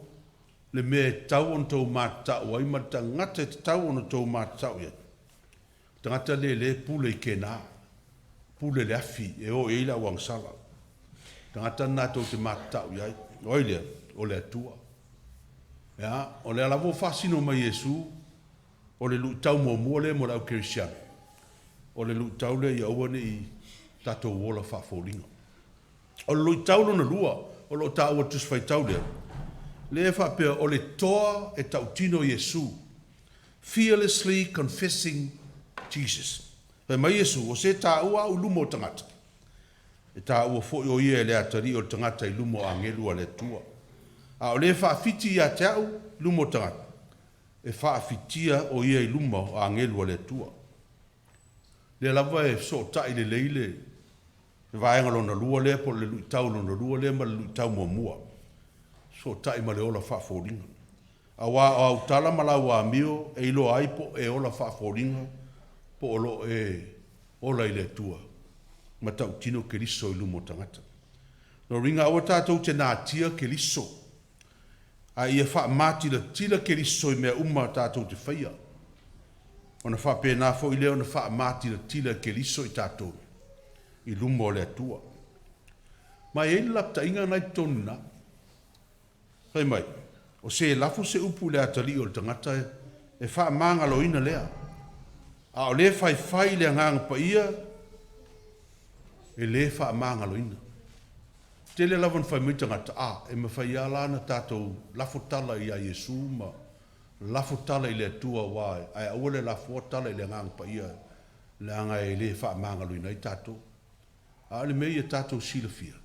le mea tau on tau mātatau ai, ma ta ngata te tau on tau mātatau ia. Tangata le pule i kena, pule le afi, e o eila wang sala. Tangata nato te matau iai, oile, o le atua. Ya, o le alavo fasino mai Yesu, o le lutau mo le mo lau Christian. O le lutau le ia uane i tato wola whafolinga. O le lutau lo na lua, o lo ta ua tus faitau le. Le whapea o le toa e tautino Yesu, fearlessly confessing Jesus. Pe mai Yesu, o se ta ua u lumo tangata. E ta ua fo o ia le atari o tangata i lumo angelu a le tua. A o le whaafiti ia te au, lumo tangata. E whaafitia o ia i lumo angelu a le tua. Le lava e so tai le leile. E vaenga lo na lua le po le luitau lo na lua le ma le luitau mua. So tai ma le ola whaaforinga. A wā au tala malau a mio e ilo aipo e ola whaaforinga po olo e ola i le tua. Ma tau tino ke liso i lumo tangata. No ringa awa tātou te nā tia ke liso. A ia wha mati la tila ke liso i mea umma tātou te whaia. O na wha pēnā fo i leo na wha mati la tila ke liso i tātou. I lumo le tua. Ma e lapta inga nai tonu na. Kai mai, o se lafu se upu le atali o le tangata e wha manga loina lea. A o le whai le ngang pa ia e le wha manga loina. Te le lawan whai mai tangata e ma whai ala na tātou lafu tala i a Yesu ma lafu tala i le tua wae. Ai awale lafu tala i le ngang pa ia le anga e le wha manga loina i tātou. A le mei e tātou sila fia.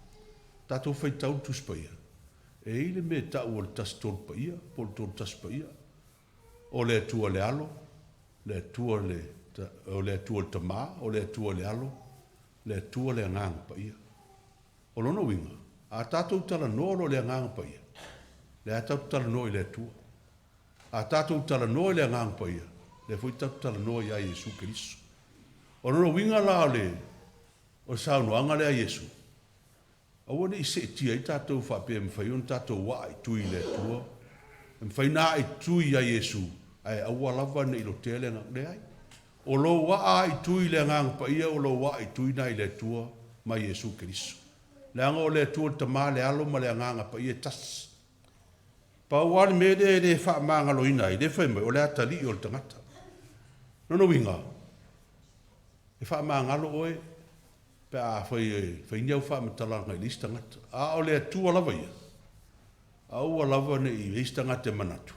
Tātou whai tau tus pa ia. E ile me tau o le tas tol pa ia, po le tol tas pa ia. O le atua le alo, le atua le tamā, o le atua le alo, le atua le ngang pa ia. O lona winga, a tātou tala no le ngang pa ia. Le a tātou tala no i le atua. A tātou tala no i le ngang pa ia. Le fui tātou tala no i a Yesu Keriso. O lona winga la le, o saunoanga le a Yesu. Awane i se tia i tātou whapea mwhai on tātou wa i tui le tua. Mwhai nā i tui a Yesu, ai awa lava na ilo tele ngak le ai. O lo wa i tui le ngang pa ia, o lo wa i tui na i le tua ma Yesu Keriso. Le anga o le tua tama le alo ma le nganga pa ia tas. Pa wale me le wha maanga loina i le whai mai, o le atali o le tangata. Nono winga, e wha maanga lo oe, pe a fai niau wha matala ngai lista ngata. A o le atua lava ia. A ua lava ne i lista ngata manatu.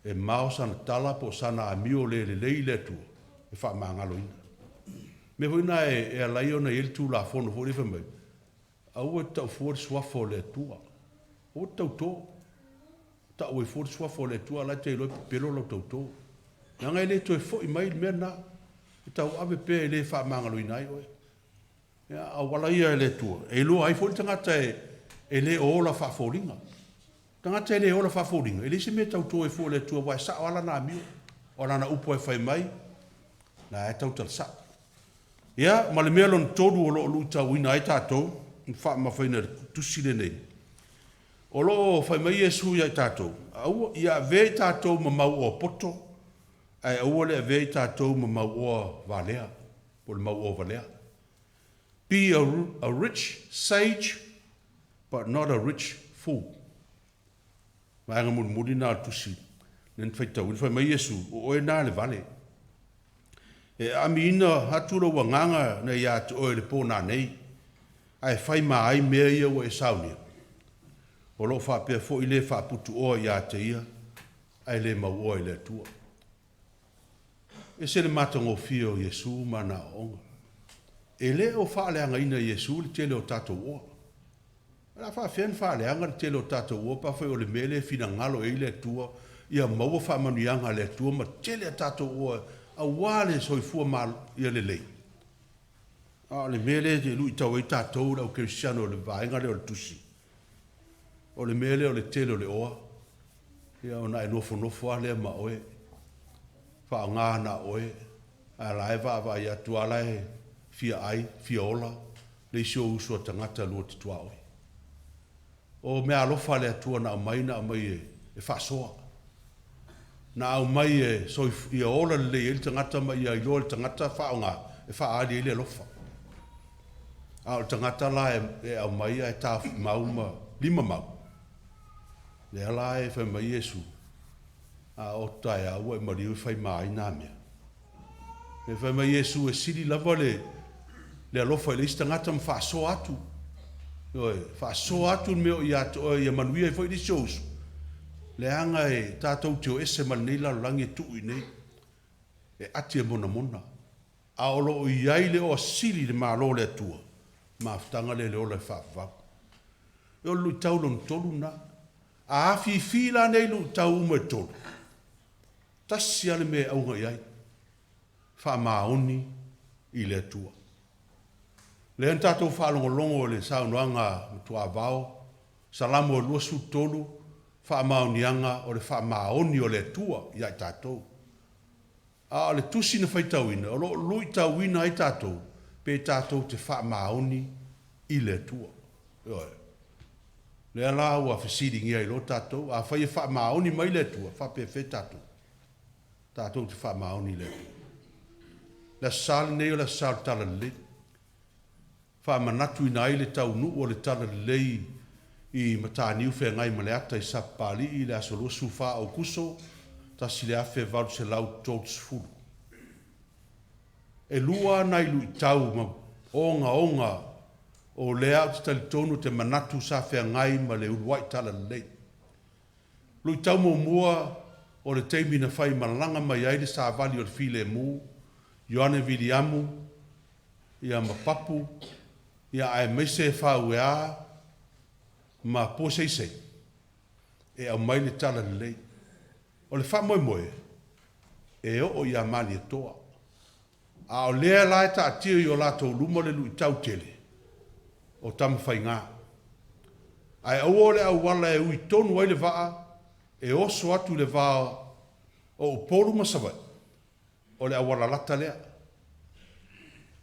E mao sana tala po sana a mio le le atua. E wha maangalo ina. Me huina e alai ona il tu la fono fo le whamai. A ua tau fuori swafo le atua. O tau tō. Tau ue fuori swafo le atua la te iloi pelo lo tau tō. Nanga ele to e fo i mai mea na. E tau ave pe ele wha maangalo ina i oe. A wala ia le tua. E lo ai fo tangata e le ola whaaforinga. Tangata e le ola whaaforinga. E le se me tau tō e fo le tua wai sa wala na mio. O lana upo e whai mai. Na e tau tala sa. Ia, ma le mea lon tōru o lo lu tau ina ai tātou. Wha ma whaina tusi le nei. O lo whai mai e sui ai tātou. Ia vei tātou ma mau o poto. Ai aua le vei tātou ma mau o valea. Po le mau o valea. Be a rich sage, but not a rich fool. Maanga muri nā tusi. Nen whaitau, whai mai Yesu, o e nā le vale. E ami ina hatura wa nganga na ia te oe le pōna nei. Ai whai maa ai mea ia wa e saunia. O lo whapea fo i le whaputu oa ia te ia. Ai le mau oa i le tua. E se le matango fio Yesu mana onga. E le o whaaleanga ina Yesu le tele o tātou oa. Ra whawhen whaaleanga le tele o tātou oa, pa whai o le mele fina ngalo e le tua, ia maua whamanuianga le tua, ma tele a tātou oa, a wale soifua mal ia le lei. A le mele te lui tau e tātou au Cristiano le vaenga le o le tusi. O le mele o le tele o le oa, ia o na e nofo ale ma oe, wha ngā na oe, a lae va ia tua lae, fia ai, fia ola, le isio usua tangata lua te tua oi. O mea alofa le atua na mai e whasoa. na au mai e so ia ola le il tangata mai ia ilo tangata whaonga e whaari ele lofa. Au tangata la e au mai e ta mauma lima mau. Le ala e whai mai Yesu a o tai au e mariu whai mai nā mea. E whai mai Yesu e siri lava le alofa le istangata ma whaaso atu. Whaaso atu meo ia manuia e whai di shows. Le anga e tātou teo ese manei la langi tui nei. E ati e mona mona. A olo o iai le o siri le malo le atua. Ma aftanga le o le whaafau. E o lui tau lon tolu na. A afi fila nei lu tau ume tolu. Tasi ale me aunga iai. Wha maoni i le atua. Le an tātou whaalongolongo le saunoanga tua vao. Salamo o lua su tolu. Wha maonianga o le wha maoni o le atua i ai tātou. A le tusi na whai tauina. O lo lui tauina ai tātou. Pe tātou te wha maoni i le atua. Le ala ua whasiringi ai lo tātou. A whai e wha maoni mai le atua. Wha pe whai tātou. Tātou te wha maoni le atua. Le sāli nei o le sāli tala le. Wha manatu ina ai le tau nu o le tala lei i mataniu fe ngai male ata i sapali i le asolo sufa o kuso ta si le afe valu se lau tots fulu. E lua nai lui tau ma onga o lea te talitonu te manatu sa fe ngai ma le uruai tala lei. Lui tau mo mua o le teimi na fai malanga mai aile sa vali o le file mu, Ioane Viliamu, ia mapapu, ia ai meise fa ua ma po sei e au mai le tala lei o le wha moe e o ia mali e toa a o lea lai ta atio i o lato luma le lui tau tele o tam whai ngā ai au o le au wala e ui tonu ai le waa e oso atu le waa o upolu masawai o le au wala lata lea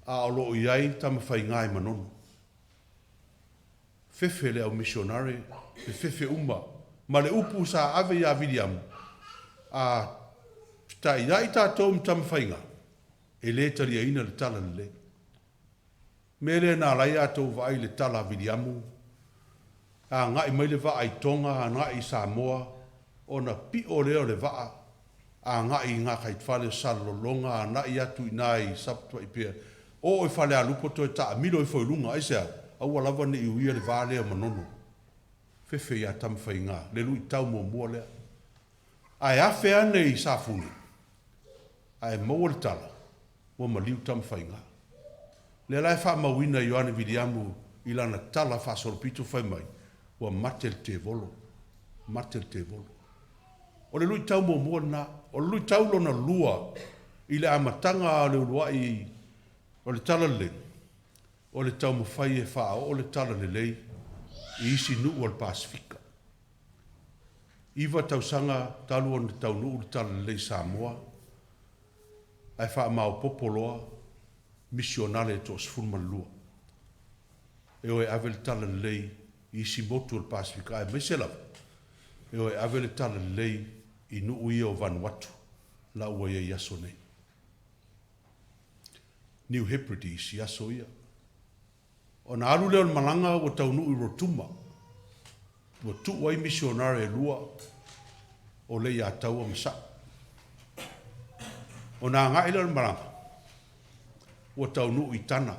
a o lo iai tam whai ngā i manono fefe le au missionary, le fefe uma, ma le upu sa ave ia William, a ta iai tātou mtam whainga, e le tari aina le tala le. Mele nā lai atou vai le tala Williamu, a ngai mai le vaa i Tonga, a ngai Samoa, o na pi o leo le vaa, a ngai ngā kaitwale salolonga, a ngai atu i nai saptua i pia, o i whale a lupo toi ta milo i whailunga, aisea, au alawa ni iuia le vālea manono. Fefe ia tamwhai ngā, le lui tau mo mua lea. Ai awhe ane i sāfuni. Ai maua le tala, o maliu tamwhai ngā. Le lai wha mawina Ioane Viliamu i lana tala wha soropito whai mai, o matel te volo. Matel te volo. O le lui tau mo mua na, o le lui tau lona lua, i le amatanga a le uruai, o le tala le. O le tau mawhai e wha o le tala le lei i isi nuu o le Pasifika. Iwa tau sanga talu o le tau nuu le tala le lei Samoa ai wha mao popoloa misionale e tos fulmalua. E oe ave le tala le lei i isi motu o le Pasifika ai meisela. E oe ave le tala le lei i nuu ia o Vanuatu la ua ia yaso nei. New Hebrides yaso ia. O na alu leo malanga o tau nuu i Rotuma. O tu wai missionare e lua o le ia tau o masa. O na ngai leo malanga o tau nuu i tana.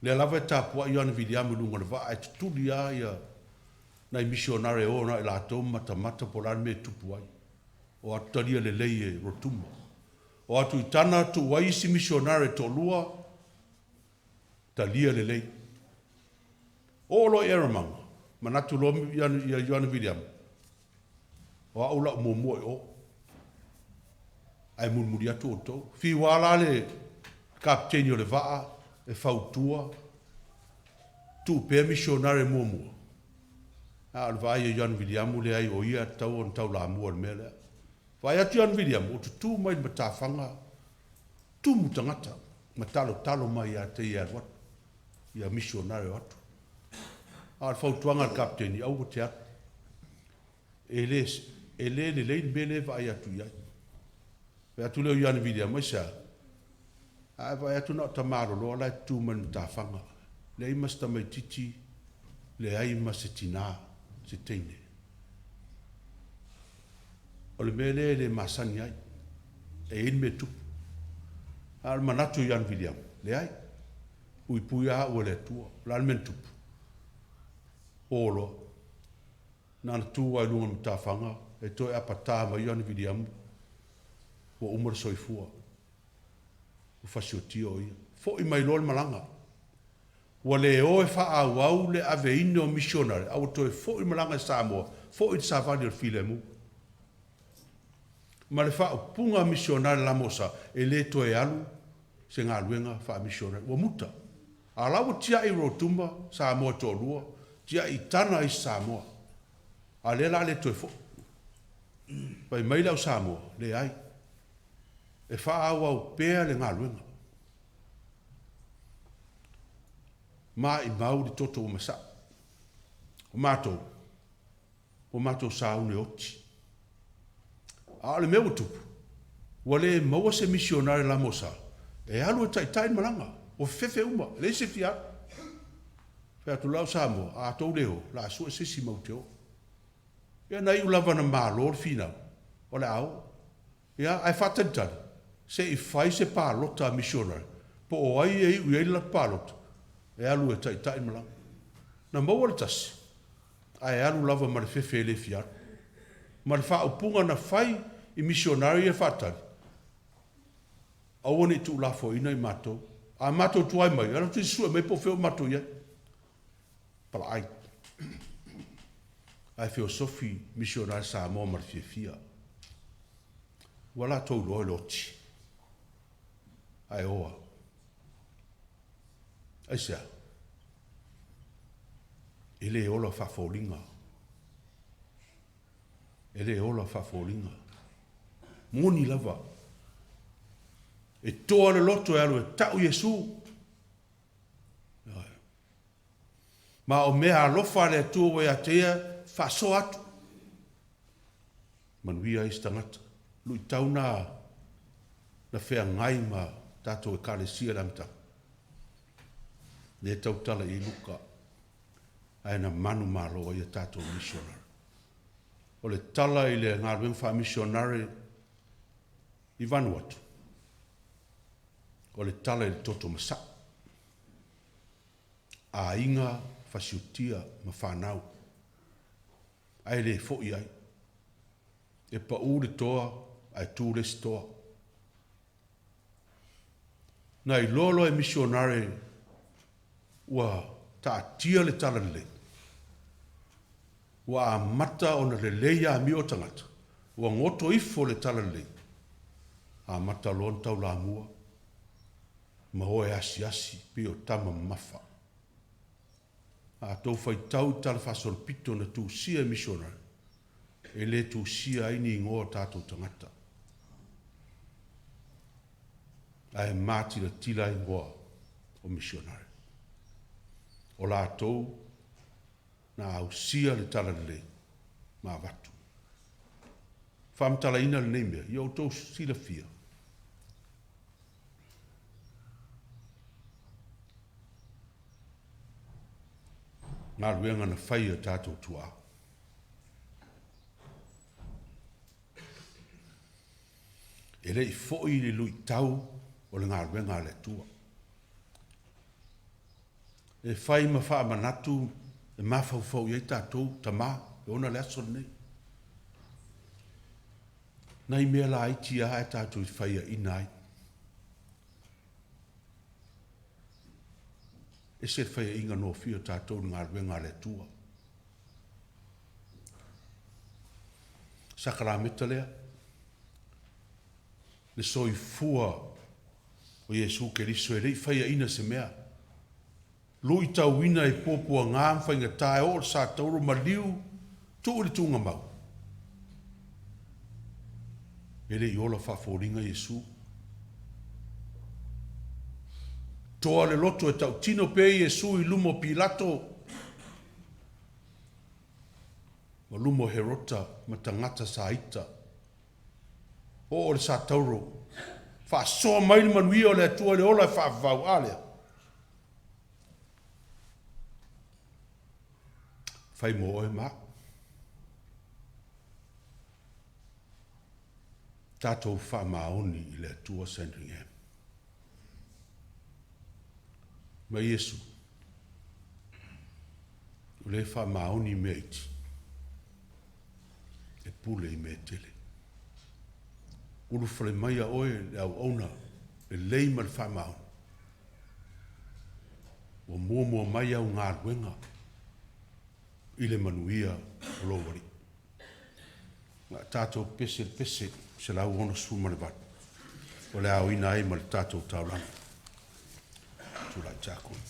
Le lava e tāpua Ioane Viliamu lunga le waa e tutuli a ia na i missionare o na i la tau mata polani me tupu ai. O atalia le lei e Rotuma. O atu i tana tu wai si missionare to lua ta lia le lei. O lo eramanga, manatu lo Ioane Viliamu. O aula mo o. Ai murmuri atu o tau. Fi wala le kapteni o le waa, e fautua, tu pe missionare mo. A le vai Ioane Viliamu le ai o ia tau on tau la mua le mele. Vai atu Ioane Viliamu, o tu mai matawhanga, tu mutangata, matalo mai a te ia watu. Ia missionare watu. A fautuanga le kapteni au te atu. e le mele vai atu iai. Pe atu leo iana vidia maisa. Ai vai atu na tamaro loa lai tu manu ta whanga. Le ima sta mai titi, le aima se tina, se teine. O le mele le masani ai, e in me tupu. Al manatu iana vidia, le ai. Ui puia ua le tua, lan men tupu. Olo, nana tu ai lunga mta whanga, e toi apata ma iana vidia mu. Ua umar soifua. Ufasio tio ia. Fo i mai lol malanga. Ua le oe wha au le ave ine o missionary. Au toi fo i malanga Samoa. Fo i savani o file mu. Ma le wha punga missionary la mosa. E le toe alu. Se ngā luenga wha missionary. Ua muta. A lawa tia i rotumba. Samoa to lua. Tia i tana i Samoa. A le la le toe fo. Pai mai lau Samoa. Le ai. E wha au pēa le ngā luenga. Ma i mau di toto o masa. O mātou. O mātou saune oti. A le mea tupu. Wa le maua se missionari la mosa. E alu e Taitaiina malanga. O fefe uma. Le se fia. Fea tu lau Samoa. A tau leo. La sua sisi mau teo. Ia nai ulava na mālo fina. O le au. Ia ai whatantari. Se i fai se pālota missionary. Po o ai e ui la pālota. E alu e Taitaiina malanga. Na maua le tasi. A e alu lava ma le fefe le fiar. Ma le wha upunga na fai i missionary e whatari. Aua ni tu la fo ina i mātou. A mātou tuai mai. Ala tu sua mai po feo mātou ia. Pala ai. Ai feo sofi missionary sa mo ma le fia fia. Wala tau loe loti. Ai oa. Ai sea. Ele ola whafolinga. Ele ola whafolinga. Moni lava. E toa le loto e alu e tau Yesu. Ma o mea alofa le atua e atea whaso atu. Manuia i stangata. Lui tau na whea ngai ma tato e kalesia lamta. Le tau tala i luka. Aina manu malo i tato missionary. O le tala i le ngā wengwha missionary i Vanuatu. O le tala i le toto masa. A inga whasiutia ma whanau. Ai le fo i ai. E pa ure toa, ai tūres toa. Nai lolo e missionary ua ta tia le tala le. Ua mata ona le leia mi o tangata. Ua ngoto ifo le tala le. A mata lon tau la mua. Ma hoe asi pe o tama mafa. A tau fai tau tala fasol pito na tu sia missionary. E le tu sia ini ingoa tātou tangata. Ai mati la tila ingoa o missionary. O la tau na au sia le tala le ma vatu. Fam tala ina le neimea, i au tau sila fia. Ngā ruenga na whaia tātou tua. E rei fōi le lui tau o le ngā ruenga le tua. E whai ma wha manatu e mawhau i tātou ta mā e ona le aso nei. Nei mea la iti a e tātou i whaia inai. E se whaia inga no fio tātou ngā ruenga le tua. Sakarameta lea. Le soi fua o Yesu Keriso e rei whaia ina se mea. Lui tau ina e pōpua ngā mwhainga tae o sa tauro ma liu tu uri tunga mau. E rei ola whawhoringa Yesu. Toa le loto e tau tino pe Yesu i lumo Pilato. ma lumo herota, ma tangata sa ita. O le sa tauro, fa soa mai le manuia o le atua le ola fa vau alea. Fai mo oe ma. Tātou wha maoni i le atua Sandringham. Ma Yesu, o le wha maoni mea iti, e pule i mea tele. Ulu whale mai a oe le au ona, le leima le wha maoni. O mua mai au ngā ruenga, i le manuia o lo wari. Ngā tātou pese, se lau ono sumane bat. O le au ina e ma le tātou taulanga. Tūlai tākoi.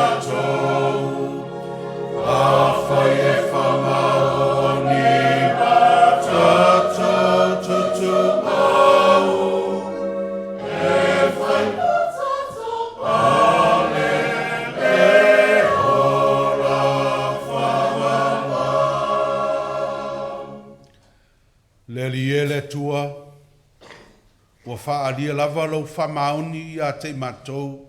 Tato Le lie le tua, wa whaalia lava lau whamauni a te matou,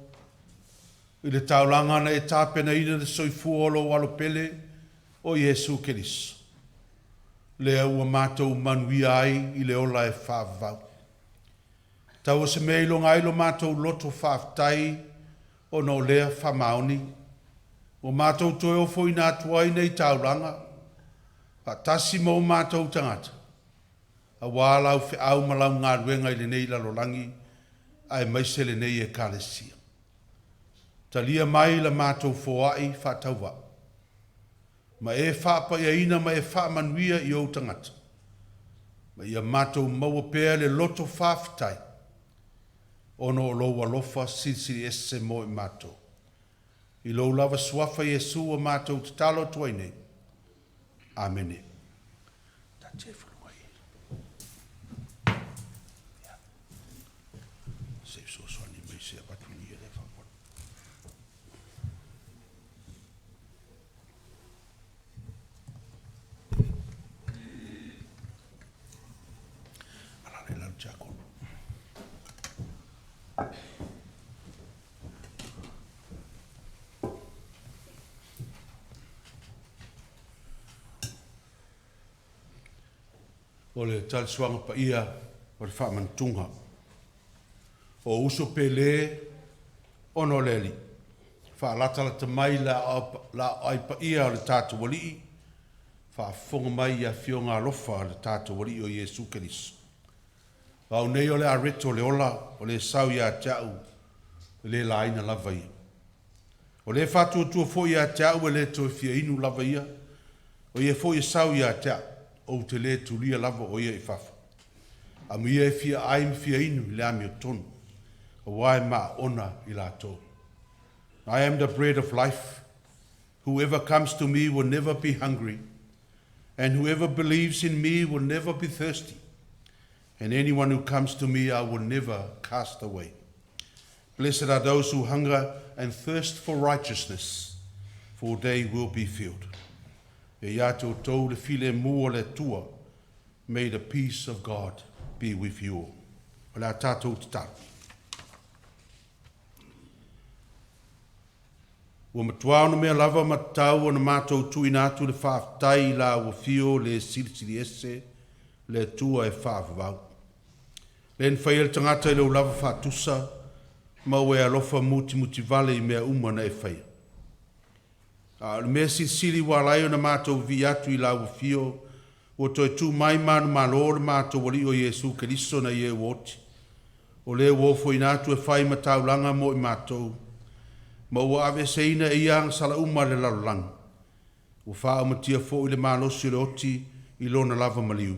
i le taulanga na e tāpena ina le soifua o lo walo pele o Iesu Keriso. Le ua mātou manuia ai i le ola e whaavau. Tau se mei lo ngai lo mātou loto whaaftai o no lea whamauni. O mātou toi o fo ina atua i nei taulanga. Pa tasi mo mātou tangata. A wālau whi au malau ngā ruenga i le nei lalolangi ai maise le nei e kālesia. Talia mai la mātou foai whātauwa. Ma e whaapa ia ina ma e whaamanuia i o tangata. Ma ia mātou maua pēr le loto whaafitai. Ono o loa lofa sisiri ese mo i mātou. I lo lava suafa Iesu a mātou te talo tuai nei. Amene. Ta te whanua i. Se so soani mai se apatuni e le whapon. Alane lau chakolo. O le talisuanga pa ia o le whaamantunga. O uso pele ono leli. Whaalatala te mai la ai pa ia o le tātu walii. Whaafonga mai ia fionga alofa o le tātu walii o Iesu Keriso. Wau nei o le areto le ola o le sau ia tiau le laina lava ia. O le whātua tua fo ia tiau e le toi fia inu lava ia. O ia fo ia sau ia tiau. O te le tulia lava o ia i whafa. A mia e fia aim fia inu le ami o tonu. O wai maa ona i la tō. I am the bread of life. Whoever comes to me will never be hungry. And whoever believes in me will never be thirsty. And anyone who comes to me I will never cast away. Blessed are those who hunger and thirst for righteousness, for they will be filled. E iato tau le file mua le tua, may the peace of God be with you all. O le a tātou te tātou. Ua matuao na mea lava matau o na mātou tui nātu le whaaftai la ua fio le sirisiri ese, le tua e whaafavau. Len whaia le tangata i leo lava whaatusa, mau e alofa muti vale i mea umana e whaia. Le mea siri walai o na mātou vi atu i lau fio, o toi tū mai manu malo le mātou wali o Iesu Keriso na ie woti. O le wofo i nātu e whai matau langa mo i mātou. Ma ua ave seina e iang sala uma le lalang. O wha matia fo i le malosi le oti i lona lava maliu.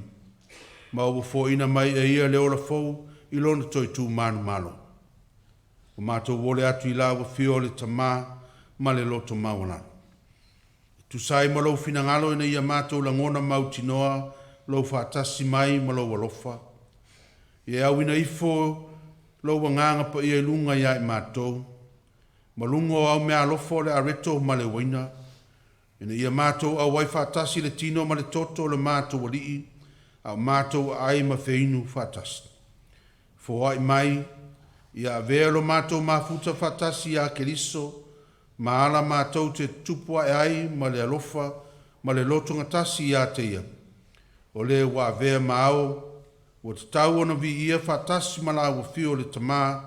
Ma ua fo ina mai e ia le ola fo i lona toi tū manu malo. O mātou wole atu i lau fio le tamā ma le loto mawalana. Tu sai ma lau fina ngalo ina ia mātou langona mauti noa, lau whaatasi mai ma lau alofa. E au ina ifo, lau wanganga pa ia lunga ia i mātou. Ma lungo au mea alofo le areto ma le waina. Ina ia mātou au wai whaatasi le tino ma le toto le mātou walii, au mātou ai ma feinu whaatasi. Fo ai mai, ia vea lo mātou mafuta whaatasi a Keriso, ma ala mātou te tupua e ai ma le alofa, ma le loto ngatasi ia te ia. O le wa vea maao, o te tau ona vi ia whaatasi ma la ua fio le tamā,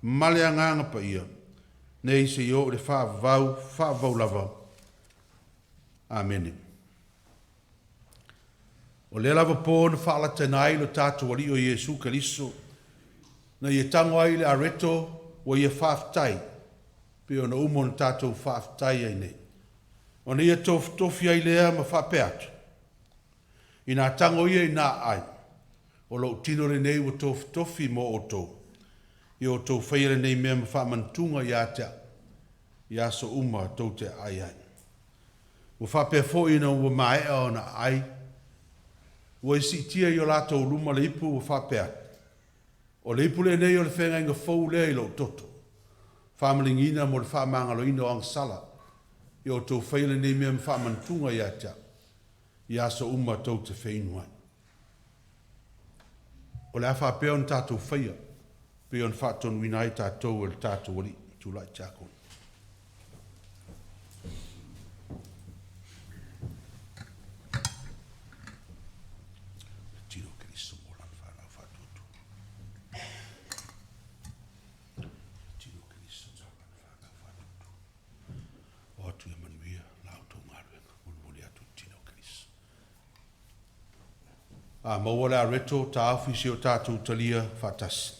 ma le anganga pa ia. Nei se i o le whaavau lava. Amen. O le lava pō na whaala tenai lo tātou wali o Iesu Keriso, na ia tango ai le areto o ia whaaftai, pe ona umon tātou whaaftai ai nei. O na ia tofi ai lea ma whaape atu. I nā tango ia i nā ai, o lo tino le nei o tofi mo o tō. I o tō whaire nei mea ma whaamantunga i atea, i aso uma tō te ai ai. O whapea fo ina ua maea o na ai, ua isi tia i o lātou luma le ipu o whapea. O le ipu le nei o le whenga inga fau lea i lo toto. Whamalingina mo le whamangalo ina o angsala, i o tō whaile nei mea ma whamantunga i atea, i aso uma tō te whainuai. O le a whapea on tātou whaia. Pe on whātonu ina i tātou e le tātou ori. Tūlai tākou. Tino Kristo mo lan whanau whatutu. Tino Kristo mo lan whanau whatutu. O atu e manuia, lau tō ngaruenga, muli atu Tino Kristo. A maua le a reto, tā awhisi o tātou talia whatasi.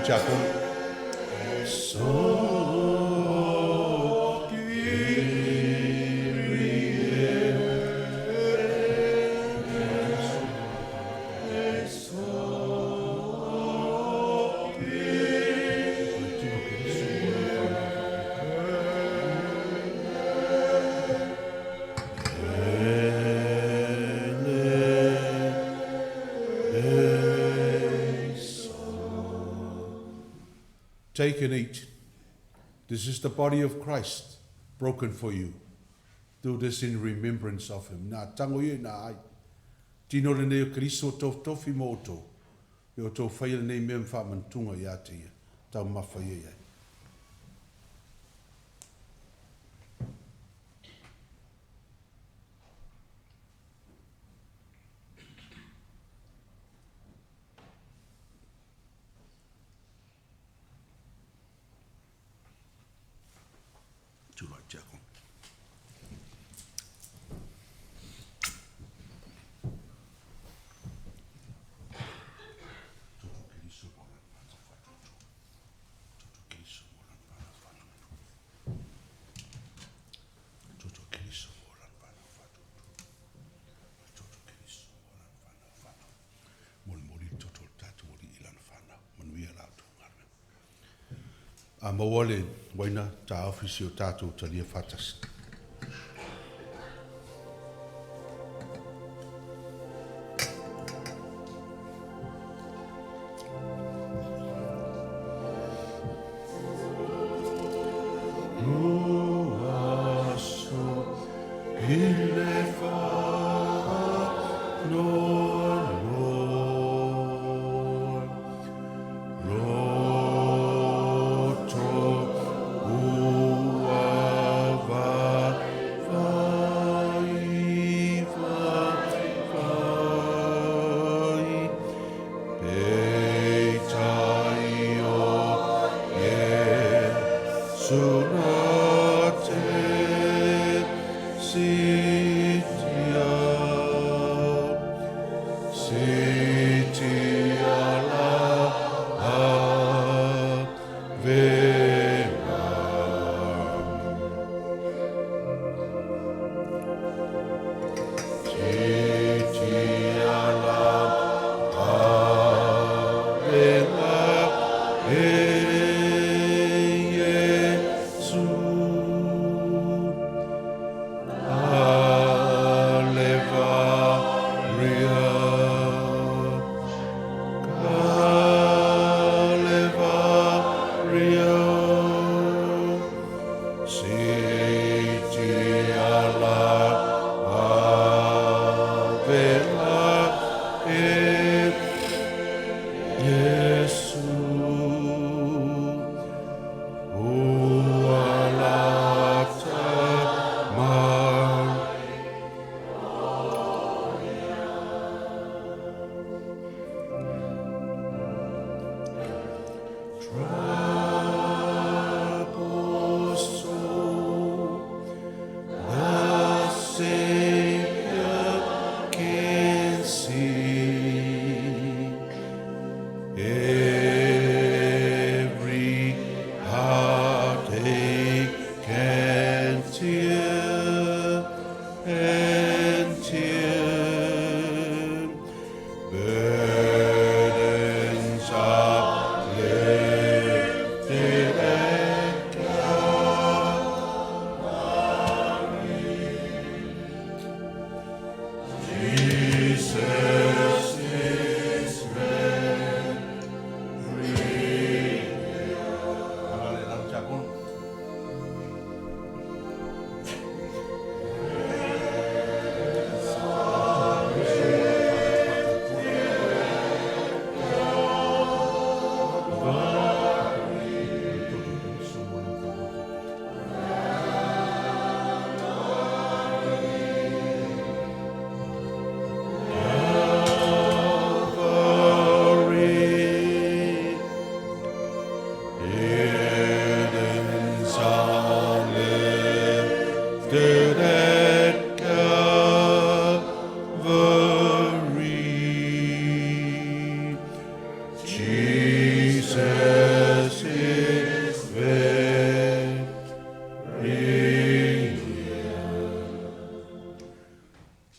Chapel. Take and eat. This is the body of Christ, broken for you. Do this in remembrance of him. Nā tango i nā ai. Tino le neo Kristo tof tofi mo oto. I o tō whaia nei mea whamantunga i ate ia. Tau mawhaia iai. Jacob. A mawale waina ta ofisi o tātou talia whatasi. Lotu Aso Lotu Aso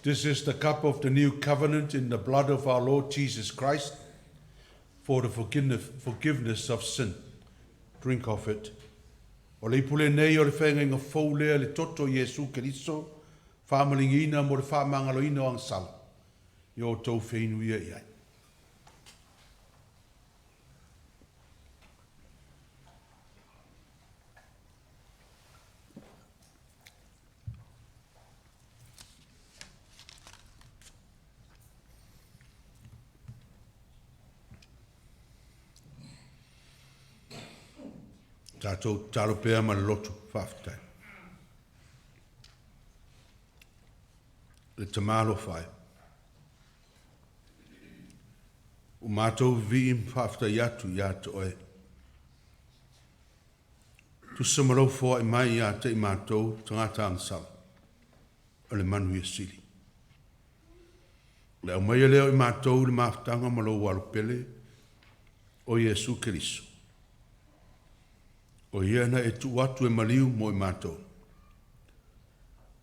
This is the cup of the new covenant in the blood of our Lord Jesus Christ for the forgiveness of sin. Drink of it. O le pule nei o le whenga inga fau lea le toto Jesu Keriso, whamalingiina mo le whamangaloina o ang sala. I o tau whenua iai. Tātou talo pēr ma le lotu whawhitai. Le tamalo whai. O mātou vi im whawhitai atu i atu oe. Tu samarau fōa i mai i ata i mātou tangata angsal. O le manu i sili. Le au mai leo i mātou le mawhtanga ma lo walu pele o Jesu Keriso. O ia na e tu atu e maliu mo i mātou.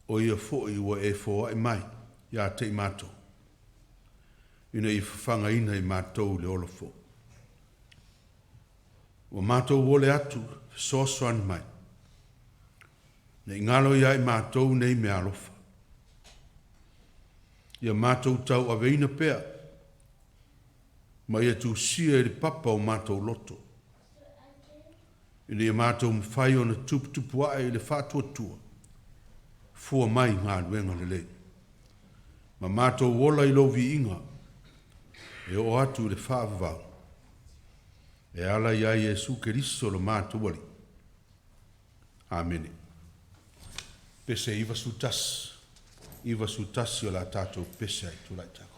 O ia fōi ua e fōa i mai, ia te i mātou. Ina i whanga ina i mātou le olofo. O mātou wole atu, soasoan mai. Nei ngalo ia i mātou nei me alofa. Ia mātou tau aveina pea. Ma ia tu sia i le papa o mātou loto. Ina ia mātou mwhai o na tupu ae le whātua tua. Fua mai ngā luenga le lei. Ma mātou wola i lovi inga. E o atu le whāwavau. E ala ia Jesu Keriso lo mātou wali. Amen. Pese iwa sutasi. Iwa sutasi o la tātou pese ai tulai tako.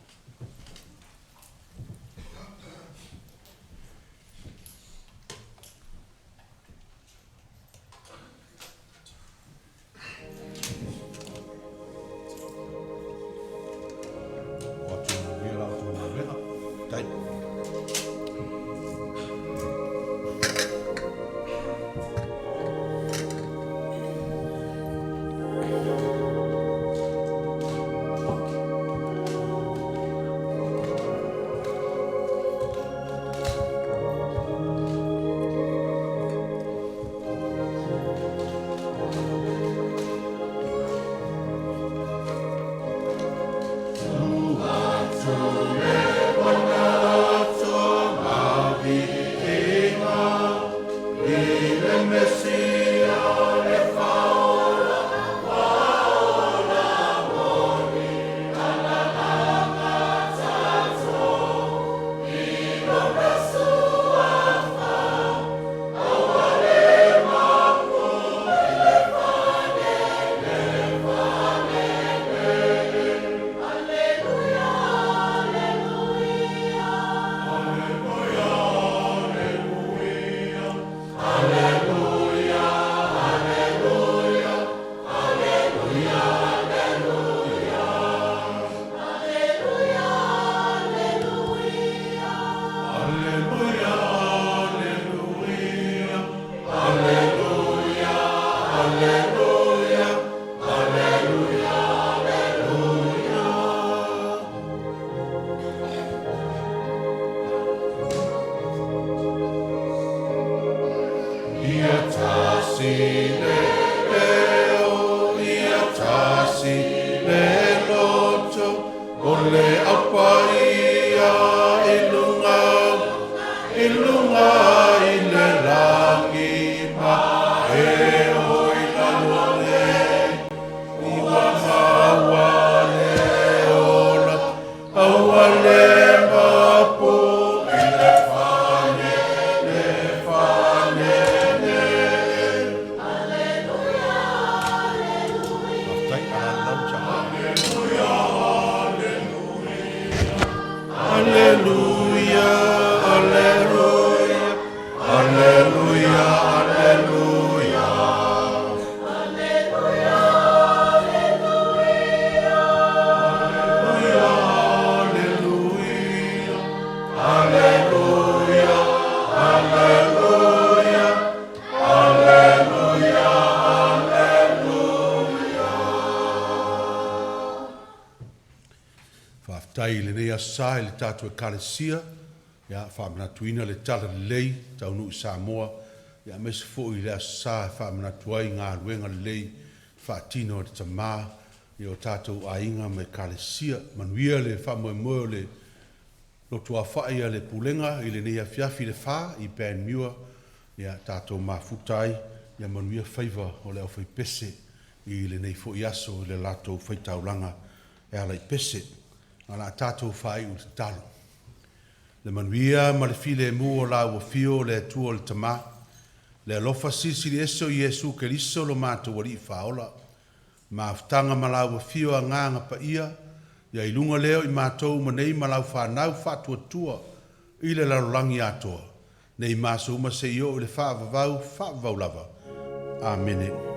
tai le nei asa le tātou e kalesia, ia whamanatuina le tala le lei, tau nui Samoa, ia mese fo i le asa e whamanatuai ngā ruenga le lei, whaatino le tamā, ia o tātou ainga me kalesia, manuia le whamoe le Lotu Aso ia le pulenga, i le nei afiafi le wha, i Ben Miua, ia tātou mafutai, ia manuia whaiva o le au whai pese, i le nei fo i aso i le latou whaitaulanga, e ala i pese, ala tātou whai u te talo. Le manuia ma le file mu o la ua fio le tua o le tamā, le alofa sisi li eso i Jesu Keriso lo mātou wali i whaola, ma aftanga ma la ua fio a nganga pa ia i lunga leo i mātou ma nei ma lau whanau whatua tua i le larolangi atoa, nei māsou ma se i o i le whaavavau lava. Amen.